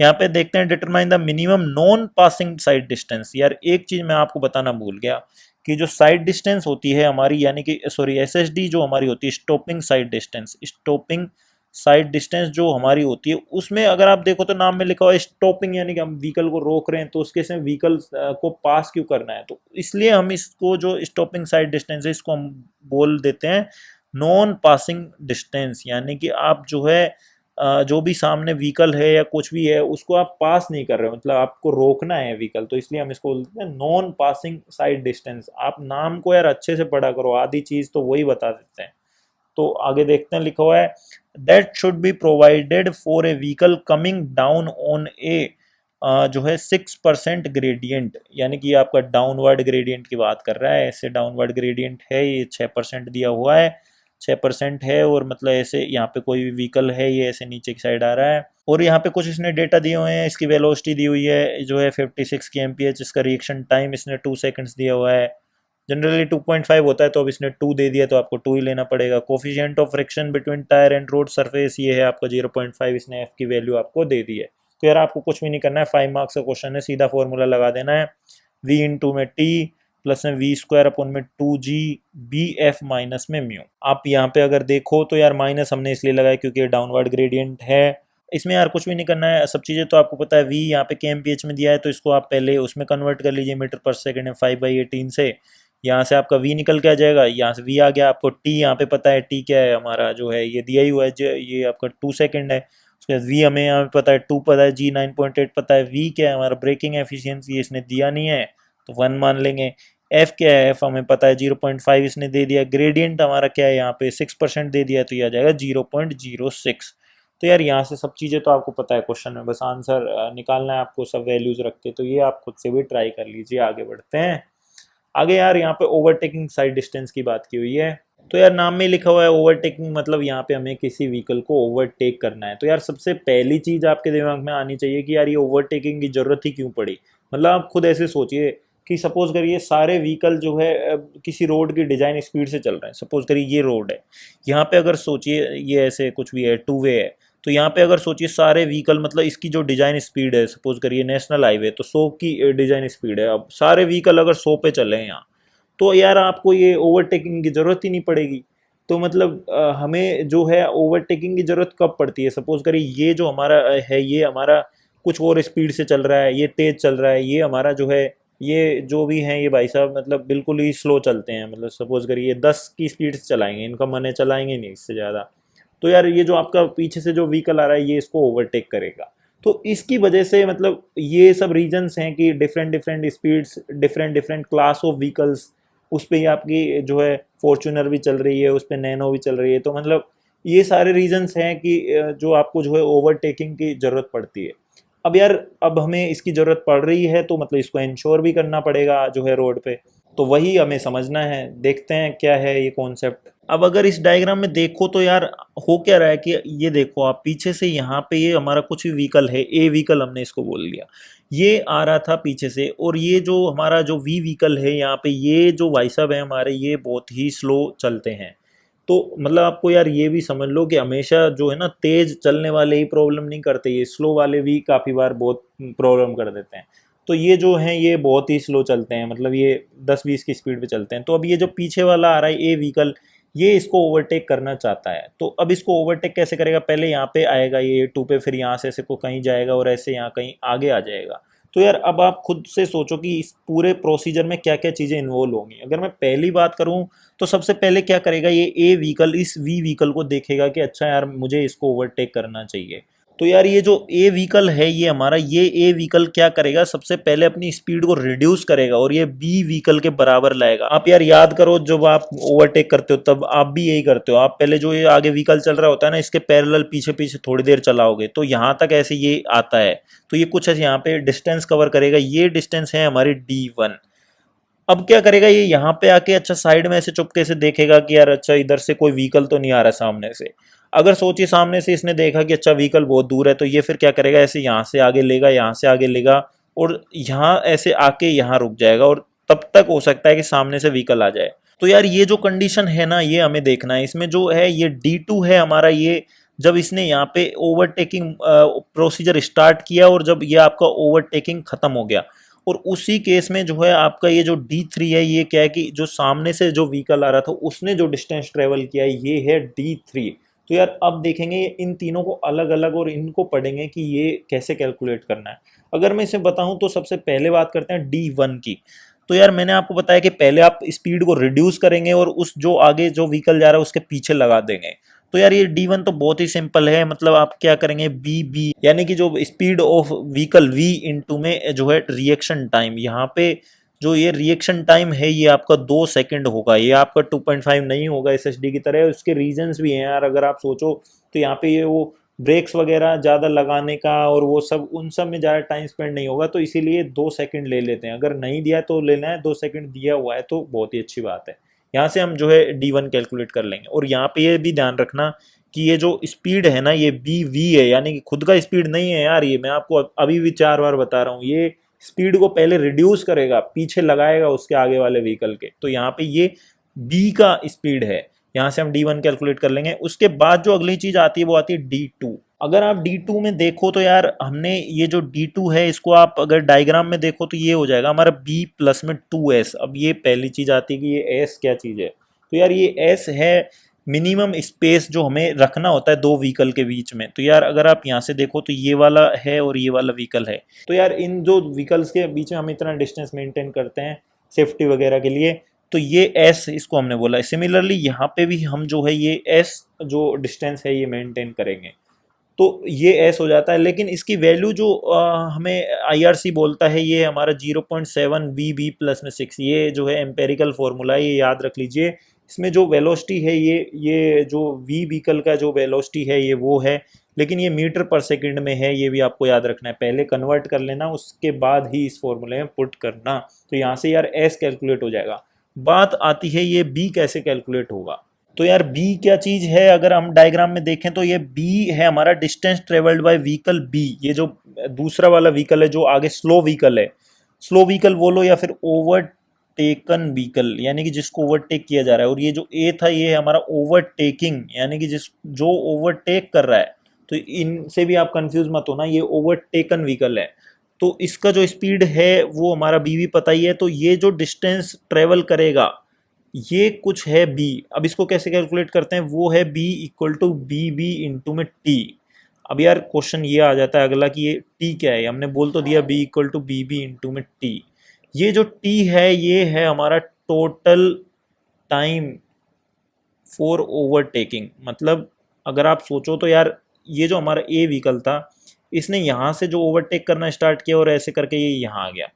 यहाँ पे देखते हैं determine the minimum non passing side distance. यार एक चीज मैं आपको बताना भूल गया कि जो साइड डिस्टेंस होती है हमारी यानी कि सॉरी एसएसडी जो हमारी होती है stopping side distance, stopping side distance जो हमारी होती है उसमें अगर आप देखो तो नाम में लिखा हुआ है स्टॉपिंग यानी कि हम व्हीकल को रोक रहे हैं तो उसके से व्हीकल को पास क्यों करना है। तो इसलिए हम इसको जो स्टॉपिंग साइड डिस्टेंस है इसको हम बोल देते हैं नॉन पासिंग डिस्टेंस। यानी कि आप जो है जो भी सामने व्हीकल है या कुछ भी है उसको आप पास नहीं कर रहे हो, मतलब आपको रोकना है व्हीकल, तो इसलिए हम इसको बोलते हैं नॉन पासिंग साइड डिस्टेंस। आप नाम को यार अच्छे से पढ़ा करो, आधी चीज तो वही बता देते हैं। तो आगे देखते हैं लिखा हुआ है that should be provided for a vehicle coming down on a जो है 6% ग्रेडियंट, यानी कि आपका डाउनवर्ड ग्रेडियंट की बात कर रहा है। ऐसे डाउनवर्ड ग्रेडियंट है, ये 6% दिया हुआ है, 6% है और मतलब ऐसे यहाँ पे कोई भी व्हीकल है ये ऐसे नीचे की साइड आ रहा है और यहाँ पे कुछ इसने डेटा दिए हुए हैं। इसकी वेलोसिटी दी हुई है जो है 56 की एमपीएच, इसका रिएक्शन टाइम इसने 2 सेकंड्स दिया हुआ है। जनरली 2.5 होता है तो अब इसने 2 दे दिया तो आपको 2 ही लेना पड़ेगा। Coefficient of friction between tyre and road surface ये है आपका 0.5, इसने एफ की वैल्यू आपको दे दी है। तो यार आपको कुछ भी नहीं करना है, 5 मार्क्स का क्वेश्चन है, सीधा फॉर्मूला लगा देना है v इंटू में टी प्लस में वी स्क्वायर अपॉन में 2g बी एफ माइनस में म्यू। आप यहाँ पे अगर देखो तो यार माइनस हमने इसलिए लगाया क्योंकि डाउनवर्ड ग्रेडियंट है। इसमें यार कुछ भी नहीं करना है, सब चीज़ें तो आपको पता है। v यहाँ पे kmph में दिया है तो इसको आप पहले उसमें कन्वर्ट कर लीजिए मीटर पर सेकेंड में 5/18 से। यहाँ से आपका v निकल के आ जाएगा, यहाँ से v आ गया। आपको t यहाँ पे पता है, t क्या है हमारा जो है ये दिया ही हुआ है, ये आपका 2 सेकेंड है। उसके बाद v हमें यहाँ पे पता है 2 पता है, g 9.8 पता है। v क्या है हमारा ब्रेकिंग एफिशिएंसी, इसने दिया नहीं है तो 1 मान लेंगे। f क्या है, f हमें पता है 0.5 इसने दे दिया। ग्रेडियंट हमारा क्या है यहाँ पे 6% दे दिया तो ये आ जाएगा 0.06। तो यार यहाँ से सब चीज़ें तो आपको पता है क्वेश्चन में, बस आंसर निकालना है आपको सब वैल्यूज रख के। तो ये आप खुद से भी ट्राई कर लीजिए। आगे बढ़ते हैं। आगे यार यहाँ पे ओवरटेकिंग साइड डिस्टेंस की बात की हुई है। तो यार नाम में लिखा हुआ है ओवरटेकिंग, मतलब यहाँ पे हमें किसी व्हीकल को ओवरटेक करना है। तो यार सबसे पहली चीज़ आपके दिमाग में आनी चाहिए कि यार ये ओवरटेकिंग की ज़रूरत ही क्यों पड़ी। मतलब आप खुद ऐसे सोचिए कि सपोज करिए सारे व्हीकल जो है किसी रोड की डिज़ाइन स्पीड से चल रहे हैं। सपोज करिए ये रोड है, यहाँ पे अगर सोचिए ये ऐसे कुछ भी है, टू वे है, तो यहाँ पे अगर सोचिए सारे व्हीकल, मतलब इसकी जो डिज़ाइन स्पीड है, सपोज करिए नेशनल हाईवे तो 100 की डिज़ाइन स्पीड है, अब सारे व्हीकल अगर 100 पे चले हैं यहाँ, तो यार आपको ये ओवरटेकिंग की ज़रूरत ही नहीं पड़ेगी। तो मतलब हमें जो है ओवरटेकिंग की ज़रूरत कब पड़ती है, सपोज करिए ये जो हमारा है ये हमारा कुछ और स्पीड से चल रहा है, ये तेज़ चल रहा है, ये हमारा जो है ये जो भी हैं ये भाई साहब मतलब बिल्कुल ही स्लो चलते हैं, मतलब सपोज करिए 10 की स्पीड से चलाएंगे, इनका मन है चलाएंगे नहीं इससे ज़्यादा। तो यार ये जो आपका पीछे से जो व्हीकल आ रहा है ये इसको ओवरटेक करेगा। तो इसकी वजह से मतलब ये सब रीजंस हैं कि different different speeds, different different class of vehicles, उस पर ही आपकी जो है फॉर्चूनर भी चल रही है, उस पर नैनो भी चल रही है। तो मतलब ये सारे रीजंस हैं कि जो आपको जो है ओवरटेकिंग की ज़रूरत पड़ती है। अब यार अब हमें इसकी ज़रूरत पड़ रही है तो मतलब इसको इंश्योर भी करना पड़ेगा जो है रोड पे। तो वही हमें समझना है, देखते हैं क्या है ये कॉन्सेप्ट। अब अगर इस डायग्राम में देखो तो यार हो क्या रहा है कि ये देखो आप पीछे से, यहाँ पे ये हमारा कुछ भी व्हीकल है, ए व्हीकल हमने इसको बोल लिया, ये आ रहा था पीछे से, और ये जो हमारा जो वी व्हीकल है यहाँ पे, ये जो भाई साहब है हमारे ये बहुत ही स्लो चलते हैं। तो मतलब आपको यार ये भी समझ लो कि हमेशा जो है ना तेज चलने वाले ही प्रॉब्लम नहीं करते, ये स्लो वाले भी काफ़ी बार बहुत प्रॉब्लम कर देते हैं। तो ये जो हैं ये बहुत ही स्लो चलते हैं, मतलब ये 10-20 की स्पीड पे चलते हैं। तो अब ये जो पीछे वाला आ रहा है ए व्हीकल, ये इसको ओवरटेक करना चाहता है। तो अब इसको ओवरटेक कैसे करेगा, पहले यहाँ पे आएगा ये टू पे, फिर यहाँ से ऐसे को कहीं जाएगा और ऐसे यहाँ कहीं आगे आ जाएगा। तो यार अब आप खुद से सोचो कि इस पूरे प्रोसीजर में क्या क्या चीज़ें इन्वॉल्व होंगी। अगर मैं पहली बात करूँ तो सबसे पहले क्या करेगा, ये ए व्हीकल इस वी व्हीकल को देखेगा कि अच्छा यार मुझे इसको ओवरटेक करना चाहिए। तो यार ये जो ए व्हीकल है ये हमारा, ये ए व्हीकल क्या करेगा, सबसे पहले अपनी स्पीड को रिड्यूस करेगा और ये बी व्हीकल के बराबर लाएगा। आप यार याद करो जब आप ओवरटेक करते हो तब आप भी यही करते हो, आप पहले जो ये आगे व्हीकल चल रहा होता है ना इसके पैरेलल पीछे पीछे थोड़ी देर चलाओगे तो यहाँ तक ऐसे ये आता है। तो ये कुछ ऐसे यहाँ पे डिस्टेंस कवर करेगा, ये डिस्टेंस है हमारी D1। अब क्या करेगा ये यहाँ पे आके अच्छा साइड में ऐसे चुपके से देखेगा कि यार अच्छा इधर से कोई व्हीकल तो नहीं आ रहा सामने से। अगर सोचिए सामने से इसने देखा कि अच्छा व्हीकल बहुत दूर है, तो ये फिर क्या करेगा, ऐसे यहाँ से आगे लेगा, यहाँ से आगे लेगा और यहाँ ऐसे आके यहाँ रुक जाएगा, और तब तक हो सकता है कि सामने से व्हीकल आ जाए। तो यार ये जो कंडीशन है ना ये हमें देखना है, इसमें जो है ये D2 है हमारा, ये जब इसने यहाँ पे ओवरटेकिंग प्रोसीजर स्टार्ट किया और जब ये आपका ओवरटेकिंग खत्म हो गया, और उसी केस में जो है आपका ये जो D3 है, ये क्या है कि जो सामने से जो व्हीकल आ रहा था उसने जो डिस्टेंस ट्रेवल किया है ये है D3। तो यार अब देखेंगे इन तीनों को अलग अलग और इनको पढ़ेंगे कि ये कैसे कैलकुलेट करना है। अगर मैं इसे बताऊं तो सबसे पहले बात करते हैं D1 की। तो यार मैंने आपको बताया कि पहले आप स्पीड को रिड्यूस करेंगे और उस जो आगे जो व्हीकल जा रहा है उसके पीछे लगा देंगे। तो यार ये D1 तो बहुत ही सिंपल है, मतलब आप क्या करेंगे बी यानी कि जो speed of vehicle V into में जो है रिएक्शन टाइम, यहाँ पे जो ये रिएक्शन टाइम है ये आपका 2 सेकंड होगा, ये आपका 2.5 नहीं होगा SSD की तरह। उसके रीजंस भी हैं यार, अगर आप सोचो तो यहाँ पे ये वो ब्रेक्स वगैरह ज़्यादा लगाने का और वो सब उन सब में ज़्यादा टाइम स्पेंड नहीं होगा, तो इसीलिए 2 सेकंड ले लेते हैं। अगर नहीं दिया तो लेना है, 2 सेकंड दिया हुआ है तो बहुत ही अच्छी बात है। यहाँ से हम जो है D1 कैलकुलेट कर लेंगे। और यहाँ पे ये भी ध्यान रखना कि ये जो स्पीड है ना ये BV है, यानी कि खुद का स्पीड नहीं है यार, ये मैं आपको अभी भी 4 बार बता रहा हूँ, ये स्पीड को पहले रिड्यूस करेगा, पीछे लगाएगा उसके आगे वाले व्हीकल के। तो यहाँ पे ये B का स्पीड है, यहाँ से हम D1 कैलकुलेट कर लेंगे। उसके बाद जो अगली चीज आती है वो आती है D2। अगर आप D2 में देखो तो यार हमने ये जो D2 है इसको आप अगर डायग्राम में देखो तो ये हो जाएगा हमारा B प्लस में 2S। अब ये पहली चीज आती है कि ये S क्या चीज है। तो यार ये S है मिनिमम स्पेस जो हमें रखना होता है दो व्हीकल के बीच में। तो यार अगर आप यहाँ से देखो तो ये वाला है और ये वाला व्हीकल है, तो यार इन दो व्हीकल्स के बीच में हम इतना डिस्टेंस मेंटेन करते हैं सेफ्टी वगैरह के लिए। तो ये एस इसको हमने बोला है। सिमिलरली यहाँ पे भी हम जो है ये एस जो डिस्टेंस है ये मेंटेन करेंगे, तो ये एस हो जाता है। लेकिन इसकी वैल्यू जो हमें आईआरसी बोलता है ये हमारा 0.7 वी प्लस में 6, ये जो है एम्पेरिकल फॉर्मूला है, ये याद रख लीजिए। इसमें जो वेलोसिटी है ये जो वी व्हीकल का जो वेलोसिटी है ये वो है, लेकिन ये मीटर पर सेकंड में है, ये भी आपको याद रखना है। पहले कन्वर्ट कर लेना उसके बाद ही इस फॉर्मूले में पुट करना। तो यहाँ से यार एस कैलकुलेट हो जाएगा। बात आती है ये बी कैसे कैलकुलेट होगा। तो यार b क्या चीज है, अगर हम डायग्राम में देखें तो ये b है हमारा distance travelled by vehicle b। ये जो दूसरा वाला व्हीकल है जो आगे स्लो व्हीकल है, स्लो व्हीकल बोलो या फिर ओवरटेकन व्हीकल, यानी कि जिसको ओवरटेक किया जा रहा है। और ये जो a था ये है हमारा ओवरटेकिंग, यानी कि जो ओवरटेक कर रहा है। तो इनसे भी आप कंफ्यूज मत होना, ये ओवरटेकन व्हीकल है। तो इसका जो स्पीड है वो हमारा b भी पता ही है। तो ये जो डिस्टेंस ट्रेवल करेगा ये कुछ है b। अब इसको कैसे कैलकुलेट करते हैं, वो है b equal to B B into में t। अब यार क्वेश्चन ये आ जाता है अगला कि ये t क्या है, हमने बोल तो दिया b equal to B B into में t। ये जो t है ये है हमारा टोटल टाइम फॉर ओवरटेकिंग। मतलब अगर आप सोचो तो यार ये जो हमारा ए व्हीकल था इसने यहाँ से जो ओवरटेक करना स्टार्ट किया और ऐसे करके ये यहाँ आ गया।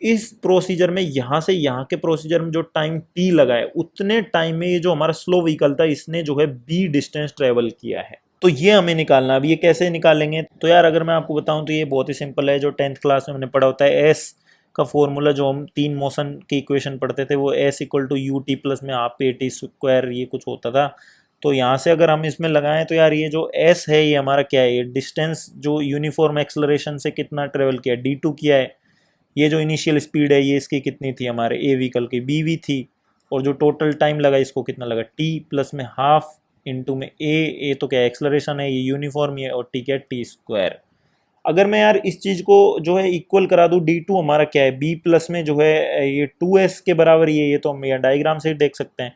इस प्रोसीजर में यहाँ से यहाँ के प्रोसीजर में जो टाइम टी लगा है उतने टाइम में ये जो हमारा स्लो व्हीकल था इसने जो है बी डिस्टेंस ट्रेवल किया है। तो ये हमें निकालना। अब ये कैसे निकालेंगे, तो यार अगर मैं आपको बताऊं तो ये बहुत ही सिंपल है। जो 10th क्लास में हमने पढ़ा होता है एस का फॉर्मूला, जो हम तीन मोशन की इक्वेशन पढ़ते थे, वो S equal to U T plus में आप ए टी स्क्वायर ये कुछ होता था। तो यहाँ से अगर हम इसमें लगाएं तो यार ये जो एस है ये हमारा क्या है, ये डिस्टेंस जो यूनिफॉर्म एक्सलरेशन से कितना ट्रेवल किया, डी टू किया है। ये जो इनिशियल स्पीड है ये इसकी कितनी थी, हमारे ए व्हीकल की बी वी थी। और जो टोटल टाइम लगा इसको कितना लगा, टी प्लस में हाफ इंटू में ए तो क्या एक्सलरेशन है, ये यूनिफॉर्म है, और टी क्या टी स्क्वायर। अगर मैं यार इस चीज़ को जो है इक्वल करा दूँ, डी टू हमारा क्या है बी प्लस में जो है ये टू एस के बराबर ही है, ये तो हम यहाँ डायग्राम से ही देख सकते हैं।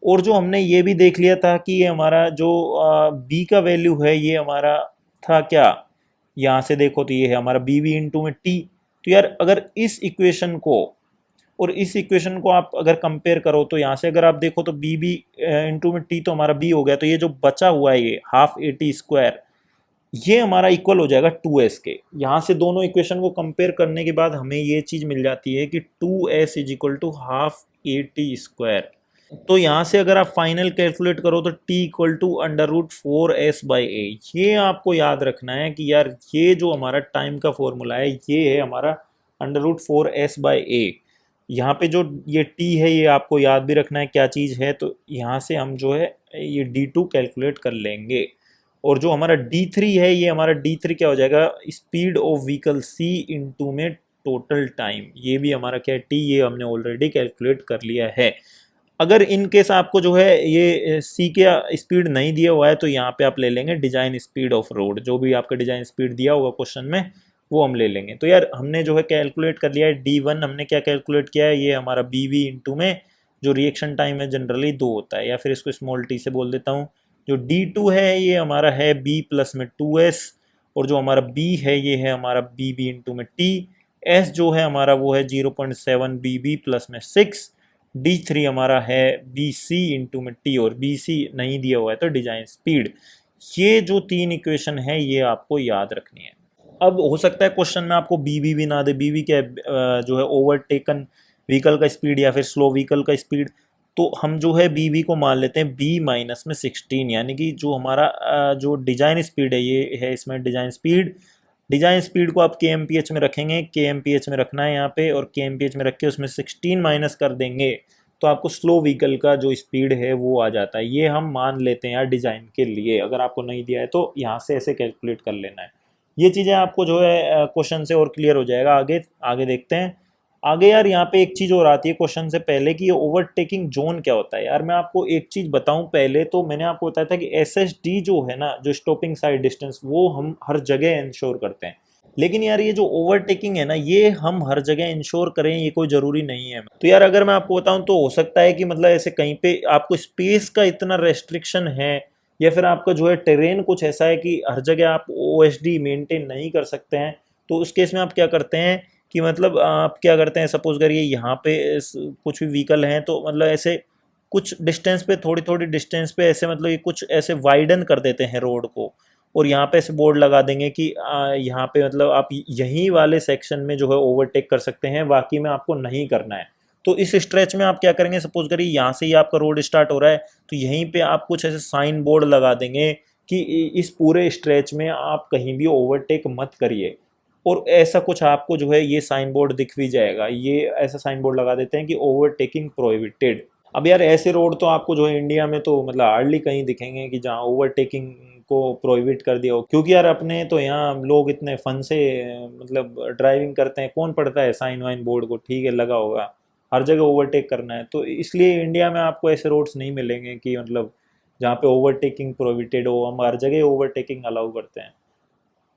और जो हमने ये भी देख लिया था कि ये हमारा जो बी का वैल्यू है ये हमारा था क्या, यहाँ से देखो तो ये है हमारा बी वी इंटू में टी। तो यार अगर इस इक्वेशन को और इस इक्वेशन को आप अगर कंपेयर करो तो यहाँ से अगर आप देखो तो बी बी इंटू में टी तो हमारा बी हो गया। तो ये जो बचा हुआ है ये हाफ ए टी स्क्वायर ये हमारा इक्वल हो जाएगा 2s के। यहाँ से दोनों इक्वेशन को कंपेयर करने के बाद हमें ये चीज़ मिल जाती है कि 2s is equal to half A T square. तो यहाँ से अगर आप फाइनल कैलकुलेट करो तो t equal to under root 4s by a. ये आपको याद रखना है कि यार ये जो हमारा टाइम का फॉर्मूला है ये है हमारा अंडर रूट 4s बाई ए। यहाँ पे जो ये t है ये आपको याद भी रखना है क्या चीज़ है। तो यहाँ से हम जो है ये d2 कैलकुलेट कर लेंगे। और जो हमारा d3 है ये हमारा d3 क्या हो जाएगा, speed of vehicle c into में टोटल टाइम। ये भी हमारा क्या है t, ये हमने ऑलरेडी कैलकुलेट कर लिया है। अगर इन केस आपको जो है ये सी के स्पीड नहीं दिया हुआ है तो यहाँ पे आप ले लेंगे डिजाइन स्पीड ऑफ रोड, जो भी आपका डिजाइन स्पीड दिया होगा क्वेश्चन में वो हम ले लेंगे। तो यार हमने जो है कैलकुलेट कर लिया है d1, हमने क्या कैलकुलेट किया है, ये हमारा बी वी इंटू में जो रिएक्शन टाइम है जनरली 2 होता है, या फिर इसको स्मॉल टी से बोल देता हूँ। जो d2 है ये हमारा है b प्लस में 2s, और जो हमारा b है ये है हमारा बी बी इंटू में t। s जो है हमारा वो है 0.7 बी बी प्लस में 6। d3 हमारा है बी सी इंटू में टी, और बी सी नहीं दिया हुआ है तो डिजाइन स्पीड। ये जो तीन इक्वेशन है ये आपको याद रखनी है। अब हो सकता है क्वेश्चन में आपको बी भी ना दे, बी क्या है जो है ओवरटेकन व्हीकल का स्पीड या फिर स्लो व्हीकल का स्पीड। तो हम जो है बी को मान लेते हैं b माइनस में 16, यानी कि जो हमारा जो डिजाइन स्पीड है ये है इसमें डिजाइन स्पीड। डिजाइन स्पीड को आप के एम पी एच में रखेंगे, के एम पी एच में रखना है यहाँ पे, और के एम पी एच में रख के उसमें 16 माइनस कर देंगे तो आपको स्लो व्हीकल का जो स्पीड है वो आ जाता है। ये हम मान लेते हैं यार डिजाइन के लिए, अगर आपको नहीं दिया है तो यहाँ से ऐसे कैलकुलेट कर लेना है। ये चीज़ें आपको जो है क्वेश्चन से और क्लियर हो जाएगा। आगे आगे देखते हैं। आगे यार यहाँ पे एक चीज़ और आती है क्वेश्चन से पहले कि ये ओवरटेकिंग जोन क्या होता है। यार मैं आपको एक चीज़ बताऊं पहले, तो मैंने आपको बताया था कि एसएसडी जो है ना, जो स्टॉपिंग साइड डिस्टेंस, वो हम हर जगह इंश्योर करते हैं। लेकिन यार ये जो ओवरटेकिंग है ना ये हम हर जगह इंश्योर करें ये कोई ज़रूरी नहीं है। तो यार अगर मैं आपको बताऊं तो हो सकता है कि मतलब ऐसे कहीं पे आपको स्पेस का इतना रेस्ट्रिक्शन है, या फिर आपका जो है टेरेन कुछ ऐसा है कि हर जगह आप ओएसडी मेंटेन नहीं कर सकते हैं। तो उस केस में आप क्या करते हैं कि मतलब आप क्या करते हैं, सपोज करिए यहाँ पे कुछ भी व्हीकल हैं तो मतलब ऐसे कुछ डिस्टेंस पे, थोड़ी थोड़ी डिस्टेंस पे ऐसे मतलब ये कुछ ऐसे वाइडन कर देते हैं रोड को, और यहाँ पे ऐसे बोर्ड लगा देंगे कि यहाँ पे मतलब आप यहीं वाले सेक्शन में जो है ओवरटेक कर सकते हैं, बाकी में आपको नहीं करना है। तो इस स्ट्रेच में आप क्या करेंगे, सपोज करिए यहाँ से ही आपका रोड स्टार्ट हो रहा है तो यहीं पे आप कुछ ऐसे साइन बोर्ड लगा देंगे कि इस पूरे स्ट्रेच में आप कहीं भी ओवरटेक मत करिए। और ऐसा कुछ आपको जो है ये साइन बोर्ड दिख भी जाएगा, ये ऐसा साइन बोर्ड लगा देते हैं कि ओवरटेकिंग प्रोहिबिटेड। अब यार ऐसे रोड तो आपको जो है इंडिया में तो मतलब हार्डली कहीं दिखेंगे कि जहाँ ओवरटेकिंग को प्रोहिबिट कर दिया हो, क्योंकि यार अपने तो यहाँ लोग इतने फन से मतलब ड्राइविंग करते हैं, कौन पढ़ता है साइन वाइन बोर्ड को, ठीक है लगा होगा हर जगह ओवरटेक करना है, तो इसलिए इंडिया में आपको ऐसे रोड्स नहीं मिलेंगे कि मतलब जहाँ पे ओवरटेकिंग प्रोहिबिटेड हो, हम हर जगह ओवरटेकिंग अलाउ करते हैं।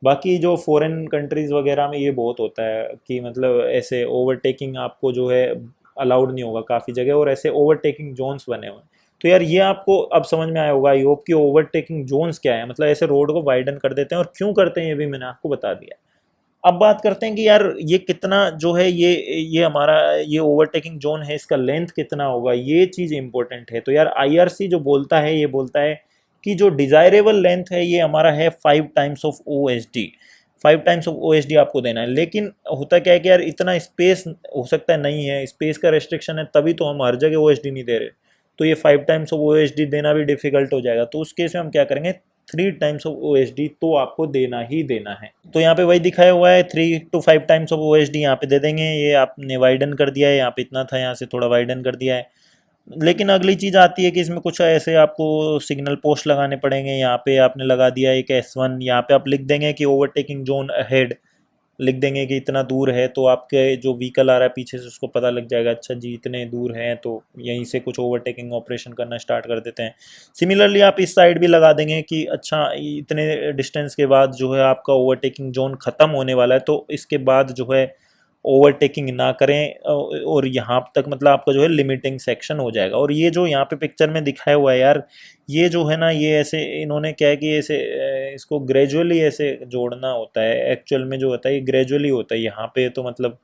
बाकी जो फॉरेन कंट्रीज़ वगैरह में ये बहुत होता है कि मतलब ऐसे ओवरटेकिंग आपको जो है अलाउड नहीं होगा काफ़ी जगह, और ऐसे ओवरटेकिंग जोन्स बने हुए हैं। तो यार ये आपको अब समझ में आया होगा आई होप कि ओवरटेकिंग जोन्स क्या है, मतलब ऐसे रोड को वाइडन कर देते हैं, और क्यों करते हैं ये भी मैंने आपको बता दिया। अब बात करते हैं कि यार ये कितना जो है ये हमारा ये ओवरटेकिंग जोन है, इसका लेंथ कितना होगा, ये चीज़ इंपॉर्टेंट है। तो यार आईआरसी जो बोलता है ये बोलता है कि जो डिजायरेबल लेंथ है ये हमारा है 5 times of O H D. 5 times of O H D आपको देना है, लेकिन होता क्या है कि यार इतना स्पेस हो सकता है नहीं है, स्पेस का रेस्ट्रिक्शन है, तभी तो हम हर जगह ओ एच डी नहीं दे रहे। तो ये 5 times of O H D देना भी डिफिकल्ट हो जाएगा, तो उस केस में हम क्या करेंगे, 3 times of O H D तो आपको देना ही देना है। तो यहाँ पे वही दिखाया हुआ है 3 to 5 times of O H D यहाँ पे दे देंगे। ये आपने वाइडन कर दिया है, यहाँ पे इतना था, यहाँ से थोड़ा वाइडन कर दिया है। लेकिन अगली चीज़ आती है कि इसमें कुछ ऐसे आपको सिग्नल पोस्ट लगाने पड़ेंगे। यहाँ पे आपने लगा दिया एक S1, यहाँ पे आप लिख देंगे कि ओवरटेकिंग जोन अहेड, लिख देंगे कि इतना दूर है, तो आपके जो व्हीकल आ रहा है पीछे से उसको पता लग जाएगा, अच्छा जी इतने दूर हैं, तो यहीं से कुछ ओवरटेकिंग ऑपरेशन करना स्टार्ट कर देते हैं। सिमिलरली आप इस साइड भी लगा देंगे कि अच्छा इतने डिस्टेंस के बाद जो है आपका ओवरटेकिंग जोन ख़त्म होने वाला है, तो इसके बाद जो है ओवरटेकिंग ना करें, और यहाँ तक मतलब आपका जो है लिमिटिंग सेक्शन हो जाएगा। और ये जो यहाँ पे पिक्चर में दिखाया हुआ है यार, ये जो है ना, ये ऐसे इन्होंने क्या है कि ऐसे इसको ग्रेजुअली ऐसे जोड़ना होता है, एक्चुअल में जो होता है ये ग्रेजुअली होता है। यहाँ पे तो मतलब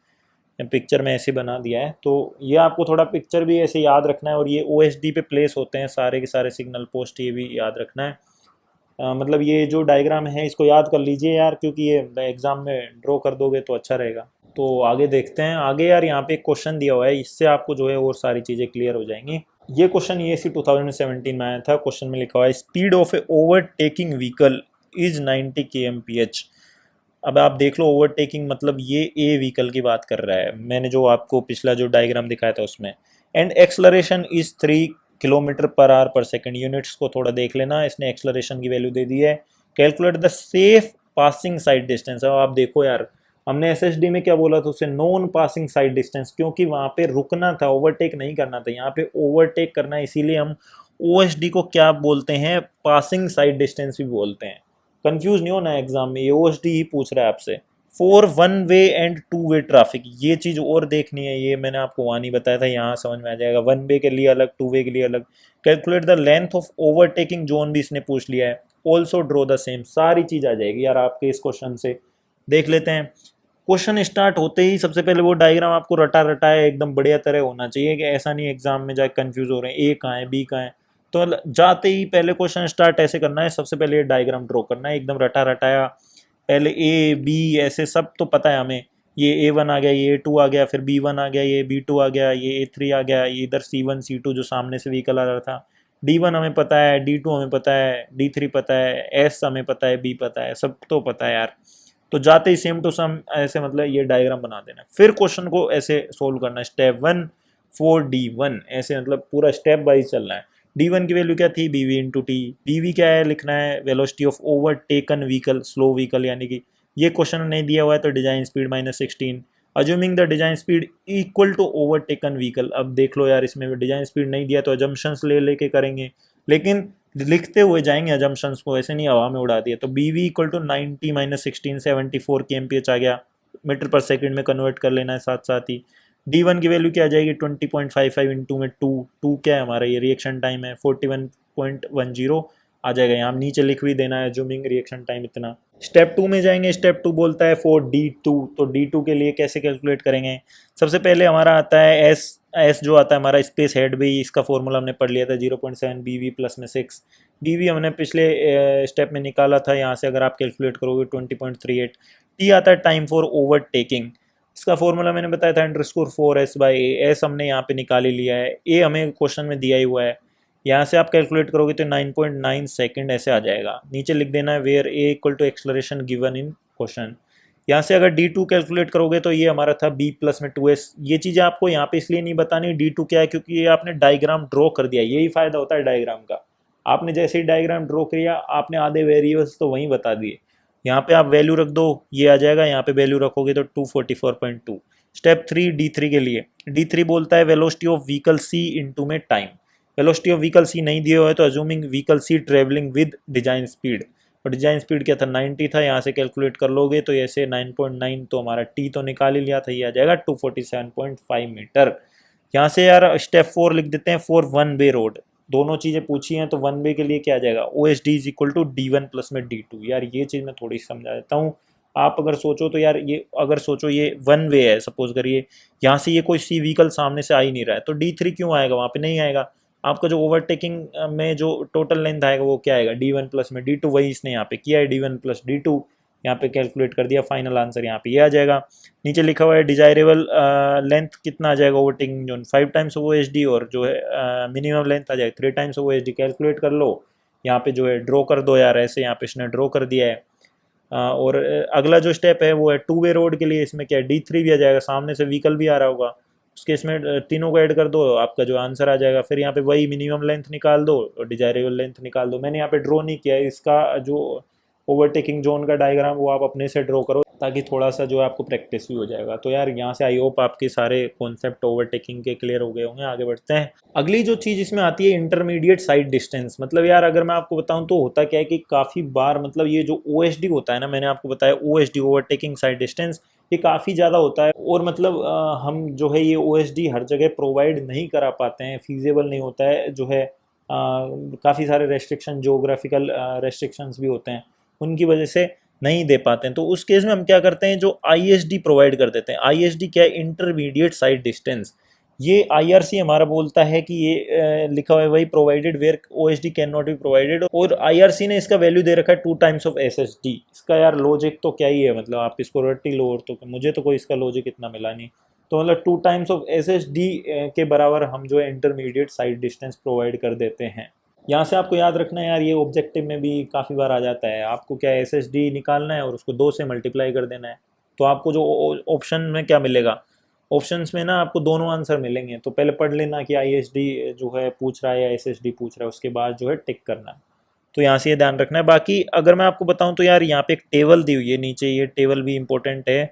पिक्चर में ऐसे बना दिया है, तो ये आपको थोड़ा पिक्चर भी ऐसे याद रखना है। और ये ओ पे प्लेस होते हैं सारे के सारे सिग्नल पोस्ट, ये भी याद रखना है। मतलब ये जो डायग्राम है इसको याद कर लीजिए यार, क्योंकि ये एग्जाम में ड्रॉ कर दोगे तो अच्छा रहेगा। तो आगे देखते हैं। आगे यार यहाँ पे एक क्वेश्चन दिया हुआ है, इससे आपको जो है और सारी चीज़ें क्लियर हो जाएंगी। ये क्वेश्चन ये सी 2017 में आया था। क्वेश्चन में लिखा हुआ है speed of A overtaking vehicle is 90 kmph। अब आप देख लो ओवरटेकिंग मतलब ये ए व्हीकल की बात कर रहा है, मैंने जो आपको पिछला जो डायग्राम दिखाया था उसमें। And acceleration is 3 km/h/s। Units को थोड़ा देख लेना, इसने एक्सलरेशन की वैल्यू दे दी है। Calculate the safe passing side distance. अब आप देखो यार, हमने एसएसडी में क्या बोला था उसे, नॉन पासिंग साइड डिस्टेंस, क्योंकि वहां पे रुकना था, ओवरटेक नहीं करना था। यहाँ पे ओवरटेक करना है, इसीलिए हम ओएसडी को क्या बोलते हैं, पासिंग साइड डिस्टेंस भी बोलते हैं। कंफ्यूज नहीं होना एग्जाम में, ये ओएसडी ही पूछ रहा है आपसे। For one way and two way traffic, ये चीज और देखनी है, ये मैंने आपको वहां नहीं बताया था, यहाँ समझ में आ जाएगा। वन वे के लिए अलग, टू वे के लिए अलग। Calculate the length of overtaking zone भी इसने पूछ लिया है। ऑल्सो ड्रॉ द सेम, सारी चीज आ जाएगी यार आपके इस क्वेश्चन से। देख लेते हैं। क्वेश्चन स्टार्ट होते ही सबसे पहले वो डायग्राम आपको रटा रटाया एकदम बढ़िया तरह होना चाहिए, कि ऐसा नहीं एग्जाम में जाके कंफ्यूज हो रहे हैं ए कहाँ है बी कहाँ है। तो जाते ही पहले क्वेश्चन स्टार्ट ऐसे करना है, सबसे पहले ये डायग्राम ड्रॉ करना है एकदम रटा रटाया। पहले ए बी ऐसे सब तो पता है हमें, ये A1 आ गया, ये A2 आ गया, फिर B1 आ गया, ये B2 आ गया, ये A3 आ गया, ये इधर C1 C2 जो सामने से व्हीकल आ रहा था। D1 हमें पता है, D2 हमें पता है, D3 पता है, S हमें पता है, B पता है, सब तो पता है यार। तो जाते ही सेम टू सम ऐसे मतलब ये डायग्राम बना देना, फिर क्वेश्चन को ऐसे सोल्व करना। स्टेप 1 फॉर D1 ऐसे मतलब पूरा स्टेप वाइज चलना है। D1 की वैल्यू क्या थी, BV इंटू टी। BV क्या है लिखना है, velocity of overtaken vehicle, slow vehicle, यानी कि ये क्वेश्चन नहीं दिया हुआ है तो design speed -16। Assuming the design speed equal to overtaken vehicle. अब देख लो यार, इसमें डिजाइन स्पीड नहीं दिया तो अजम्पशंस ले लेके करेंगे, लेकिन लिखते हुए जाएंगे अजम्पशंस को, ऐसे नहीं हवा में उड़ा दिया। तो BV इक्वल टू 90 -16 74 kmph आ गया, मीटर पर सेकंड में कन्वर्ट कर लेना है साथ साथ ही। D1 की वैल्यू क्या आ जाएगी, 20.55 इंटू में 2 क्या है हमारा, ये रिएक्शन टाइम है 41.10 आ जाएगा। यहाँ नीचे लिख भी देना है जूमिंग रिएक्शन टाइम इतना। स्टेप 2 में जाएंगे, स्टेप 2 बोलता है फॉर D2। तो D2 के लिए कैसे कैलकुलेट करेंगे, सबसे पहले हमारा आता है एस जो आता है हमारा स्पेस हेड भी, इसका फॉर्मूला हमने पढ़ लिया था 0.7 BV प्लस में 6। BV हमने पिछले स्टेप में निकाला था, यहाँ से अगर आप कैलकुलेट करोगे 20.38। टी आता है टाइम फॉर ओवरटेकिंग, इसका फॉर्मूला मैंने बताया था _4S/A। एस हमने यहाँ पे निकाल ही लिया है, ए हमें क्वेश्चन में दिया ही हुआ है। यहाँ से आप कैलकुलेट करोगे तो 9.9 सेकंड ऐसे आ जाएगा। नीचे लिख देना है where A equal to acceleration given in question. यहाँ से अगर D2 कैलकुलेट करोगे तो ये हमारा था B प्लस में 2S। ये चीज़ें आपको यहाँ पे इसलिए नहीं बतानी D2 क्या है, क्योंकि ये आपने डायग्राम ड्रॉ कर दिया, यही फायदा होता है डायग्राम का। आपने जैसे ही डायग्राम ड्रॉ किया आपने आधे वेरिएबल्स तो वहीं बता दिए। यहाँ पे आप वैल्यू रख दो, ये आ जाएगा, यहाँ पे वैल्यू रखोगे तो 244.2। स्टेप 3 D3 के लिए, D3 बोलता है velocity of vehicle C into में टाइम। वेलोसिटी ऑफ व्हीकल C नहीं दिए हुए है तो assuming vehicle C travelling with design speed, और डिजाइन स्पीड क्या था 90 था, यहाँ से कैलकुलेट कर लोगे तो ऐसे 9.9, तो हमारा टी तो निकाल ही लिया था, ये आ जाएगा 247.5 मीटर। यहाँ से यार स्टेप 4 लिख देते हैं फॉर वन वे रोड। दोनों चीज़ें पूछी हैं तो वन वे के लिए क्या आ जाएगा, O S D is equal to D1 plus में D2। यार ये चीज़ मैं थोड़ी समझा देता हूँ। आप अगर सोचो तो यार, ये अगर सोचो ये वन वे है, सपोज करिए यहाँ से ये कोई सी व्हीकल सामने से आ ही नहीं रहा है तो D3 क्यों आएगा, वहाँ पे नहीं आएगा। आपका जो ओवरटेकिंग में जो टोटल लेंथ आएगा वो क्या आएगा, D1 प्लस में D2, वही इसने यहाँ पे किया है D1 प्लस D2, यहाँ पे कैलकुलेट कर दिया, फाइनल आंसर यहाँ पे ये आ जाएगा। नीचे लिखा हुआ है डिजायरेबल लेंथ कितना आ जाएगा overtaking zone 5 times O H D, और जो है मिनिमम लेंथ आ जाएगा 3 times O H D. Calculate कर लो, यहाँ पे जो है ड्रॉ कर दो यार, ऐसे यहाँ पे इसने ड्रॉ कर दिया है। और अगला जो स्टेप है वो है टू वे रोड के लिए, इसमें क्या है D3 भी आ जाएगा, सामने से व्हीकल भी आ रहा होगा, उसके इसमें तीनों को ऐड कर दो, आपका जो आंसर आ जाएगा। फिर यहाँ पे वही मिनिमम लेंथ निकाल दो और डिजायरेबल लेंथ निकाल दो। मैंने यहाँ पे ड्रॉ नहीं किया है, इसका जो ओवरटेकिंग जोन का डायग्राम वो आप अपने से ड्रॉ करो, ताकि थोड़ा सा जो है आपको प्रैक्टिस भी हो जाएगा। तो यार यहाँ से आई होप आपके सारे कॉन्सेप्ट ओवरटेकिंग के क्लियर हो गए होंगे। आगे बढ़ते हैं। अगली जो चीज़ इसमें आती है इंटरमीडिएट साइड डिस्टेंस। मतलब यार अगर मैं आपको बताऊं तो होता क्या है कि काफ़ी बार मतलब ये जो ओ होता है ना, मैंने आपको बताया OHD ओवरटेकिंग साइड डिस्टेंस, ये काफ़ी ज़्यादा होता है। और मतलब हम जो है ये OHD हर जगह प्रोवाइड नहीं करा पाते हैं, फीजेबल नहीं होता है, जो है काफ़ी सारे रेस्ट्रिक्शन, जोग्राफिकल रेस्ट्रिक्शंस भी होते हैं, उनकी वजह से नहीं दे पाते हैं। तो उस केस में हम क्या करते हैं, जो ISD प्रोवाइड कर देते हैं। ISD क्या है, इंटरमीडिएट साइड डिस्टेंस। ये IRC हमारा बोलता है कि ये लिखा हुआ है वही provided where OHD can not be provided, और IRC ने इसका वैल्यू दे रखा है 2 टाइम्स ऑफ SSD। इसका यार लॉजिक तो क्या ही है, मतलब आप इसको रट ही लो, और तो मुझे तो कोई इसका लॉजिक इतना मिला नहीं। तो मतलब 2 टाइम्स ऑफ SSD के बराबर हम जो है इंटरमीडिएट साइड डिस्टेंस प्रोवाइड कर देते हैं। यहाँ से आपको याद रखना है यार, ये ऑब्जेक्टिव में भी काफ़ी बार आ जाता है। आपको क्या एस एस डी निकालना है और उसको 2 से मल्टीप्लाई कर देना है। तो आपको जो ऑप्शन में क्या मिलेगा, ऑप्शंस में ना आपको दोनों आंसर मिलेंगे। तो पहले पढ़ लेना कि आई एस डी जो है पूछ रहा है या एस एस डी पूछ रहा है, उसके बाद जो है टिक करना है। तो यहाँ से ये ध्यान रखना है। बाकी अगर मैं आपको बताऊँ तो यार यहाँ पे एक टेबल दी हुई है नीचे, ये टेबल भी इंपॉर्टेंट है।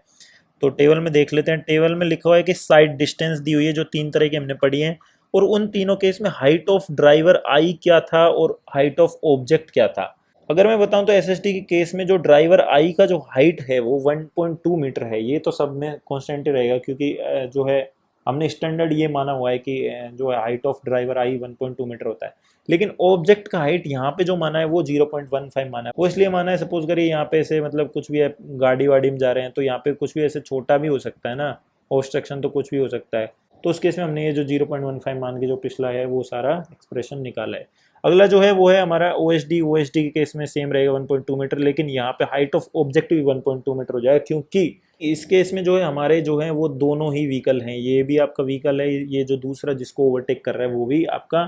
तो टेबल में देख लेते हैं। टेबल में लिखा हुआ है कि साइड डिस्टेंस दी हुई है, जो 3 तरह की हमने पढ़ी है, और उन तीनों केस में हाइट ऑफ ड्राइवर आई क्या था और हाइट ऑफ ऑब्जेक्ट क्या था। अगर मैं बताऊं तो एसएसटी के केस में जो ड्राइवर आई का जो हाइट है वो 1.2 मीटर है। ये तो सब में कॉन्स्टेंट ही रहेगा, क्योंकि जो है हमने स्टैंडर्ड ये माना हुआ है कि जो है height of driver eye 1.2 metre होता है। लेकिन ऑब्जेक्ट का हाइट यहाँ पे जो माना है वो 0.15 माना है। वो इसलिए माना है, सपोज करिए यहाँ पे से मतलब कुछ भी है, गाड़ी वाड़ी में जा रहे हैं तो यहाँ पे कुछ भी ऐसे छोटा भी हो सकता है ना, ऑब्स्ट्रक्शन तो कुछ भी हो सकता है। तो उस केस में हमने ये जो 0.15 मान के जो पिछला है वो सारा एक्सप्रेशन निकाला है। अगला जो है वो है हमारा OHD के केस में सेम रहेगा 1.2 मीटर, लेकिन यहाँ पे हाइट ऑफ ऑब्जेक्ट भी 1.2 मीटर हो जाएगा, क्योंकि इस केस में जो है हमारे जो है वो दोनों ही व्हीकल हैं। ये भी आपका व्हीकल है, ये जो दूसरा जिसको ओवरटेक कर रहा है वो भी आपका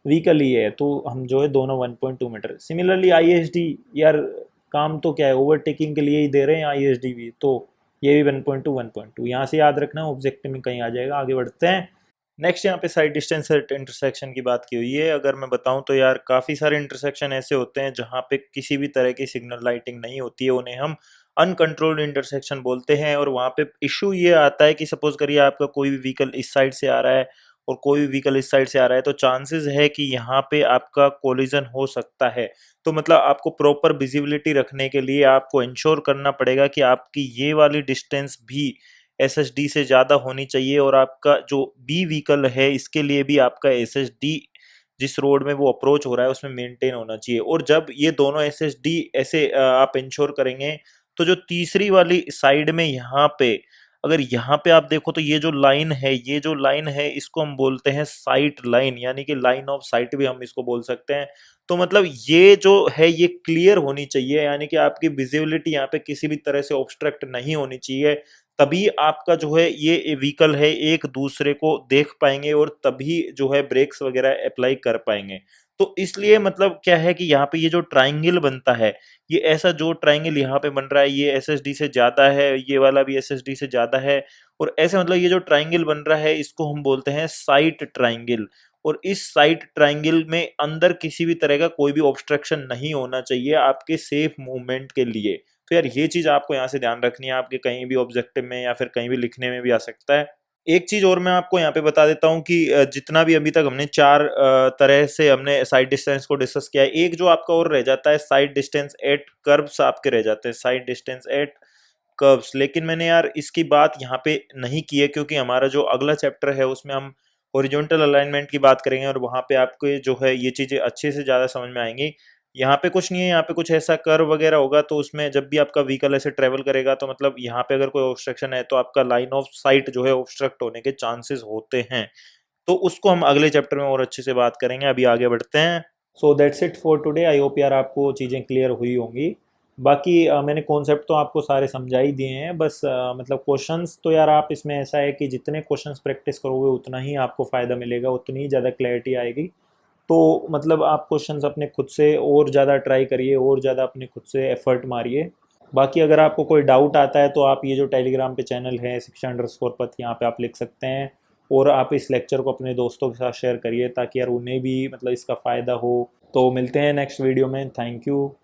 व्हीकल ही है। तो हम जो है दोनों 1.2 मीटर। सिमिलरली ISD, यार काम तो क्या है, ओवरटेकिंग के लिए ही दे रहे हैं ISD भी, तो ये भी 1.2 यहाँ से याद रखना, ऑब्जेक्ट में कहीं आ जाएगा। आगे बढ़ते हैं। नेक्स्ट यहाँ पे साइड डिस्टेंस इंटरसेक्शन की बात की हुई है। अगर मैं बताऊं तो यार काफ़ी सारे इंटरसेक्शन ऐसे होते हैं जहाँ पे किसी भी तरह की सिग्नल लाइटिंग नहीं होती है, उन्हें हम अनकंट्रोल्ड इंटरसेक्शन बोलते हैं। और वहाँ पे इशू ये आता है कि सपोज करिए आपका कोई भी व्हीकल इस साइड से आ रहा है और कोई भी व्हीकल इस साइड से आ रहा है, तो चांसेस है कि यहाँ पे आपका कोलिजन हो सकता है। तो मतलब आपको प्रॉपर विजिबिलिटी रखने के लिए आपको इंश्योर करना पड़ेगा कि आपकी ये वाली डिस्टेंस भी SSD से ज़्यादा होनी चाहिए, और आपका जो बी व्हीकल है इसके लिए भी आपका SSD जिस रोड में वो अप्रोच हो रहा है उसमें मेंटेन होना चाहिए। और जब ये दोनों SSD ऐसे आप इंश्योर करेंगे, तो जो तीसरी वाली साइड में यहाँ पे, अगर यहाँ पे आप देखो तो ये जो लाइन है, ये जो लाइन है इसको हम बोलते हैं साइट लाइन, यानी कि लाइन ऑफ साइट भी हम इसको बोल सकते हैं। तो मतलब ये जो है ये क्लियर होनी चाहिए, यानी कि आपकी विजिबिलिटी यहाँ पे किसी भी तरह से ऑब्स्ट्रक्ट नहीं होनी चाहिए। तभी आपका जो है ये व्हीकल है एक दूसरे को देख पाएंगे और तभी जो है ब्रेक्स वगैरह अप्लाई कर पाएंगे। तो इसलिए मतलब क्या है कि यहाँ पे ये जो ट्राइंगल बनता है, ये ऐसा जो ट्राइंगल यहाँ पे बन रहा है ये एसएसडी से ज़्यादा है, ये वाला भी एसएसडी से ज़्यादा है, और ऐसे मतलब ये जो ट्राइंगल बन रहा है इसको हम बोलते हैं साइट ट्राइंगल। और इस साइट ट्राइंगल में अंदर किसी भी तरह का कोई भी ऑब्स्ट्रक्शन नहीं होना चाहिए आपके सेफ मूवमेंट के लिए। तो यार ये चीज़ आपको यहाँ से ध्यान रखनी है, आपके कहीं भी ऑब्जेक्टिव में या फिर कहीं भी लिखने में भी आ सकता है। एक चीज और मैं आपको यहाँ पे बता देता हूँ कि जितना भी अभी तक हमने चार तरह से हमने साइड डिस्टेंस को डिस्कस किया है, एक जो आपका और रह जाता है साइड डिस्टेंस एट कर्व्स आपके रह जाते हैं, साइड डिस्टेंस एट कर्व्स। लेकिन मैंने यार इसकी बात यहाँ पे नहीं की है क्योंकि हमारा जो अगला चैप्टर है उसमें हम हॉरिजॉन्टल अलाइनमेंट की बात करेंगे और वहाँ पे आपको जो है ये चीज़ें अच्छे से ज़्यादा समझ में आएंगी। यहाँ पे कुछ नहीं है, यहाँ पे कुछ ऐसा कर्व वगैरह होगा तो उसमें जब भी आपका व्हीकल ऐसे ट्रेवल करेगा तो मतलब यहाँ पे अगर कोई ऑब्स्ट्रक्शन है तो आपका लाइन ऑफ साइट जो है ऑब्स्ट्रक्ट होने के चांसेस होते हैं। तो उसको हम अगले चैप्टर में और अच्छे से बात करेंगे, अभी आगे बढ़ते हैं। So that's it for today. I hope यार आपको चीज़ें क्लियर हुई होंगी। बाकी मैंने कॉन्सेप्ट तो आपको सारे समझा ही दिए हैं, बस मतलब क्वेश्चंस तो यार आप इसमें ऐसा है कि जितने क्वेश्चंस प्रैक्टिस करोगे उतना ही आपको फ़ायदा मिलेगा, उतनी ही ज़्यादा क्लैरिटी आएगी। तो मतलब आप क्वेश्चंस अपने खुद से और ज़्यादा ट्राई करिए और ज़्यादा अपने खुद से एफर्ट मारिए। बाकी अगर आपको कोई डाउट आता है तो आप ये जो टेलीग्राम पे चैनल है शिक्षा_पथ, यहाँ पे आप लिख सकते हैं। और आप इस लेक्चर को अपने दोस्तों के साथ शेयर करिए ताकि यार उन्हें भी मतलब इसका फ़ायदा हो। तो मिलते हैं नेक्स्ट वीडियो में। Thank you.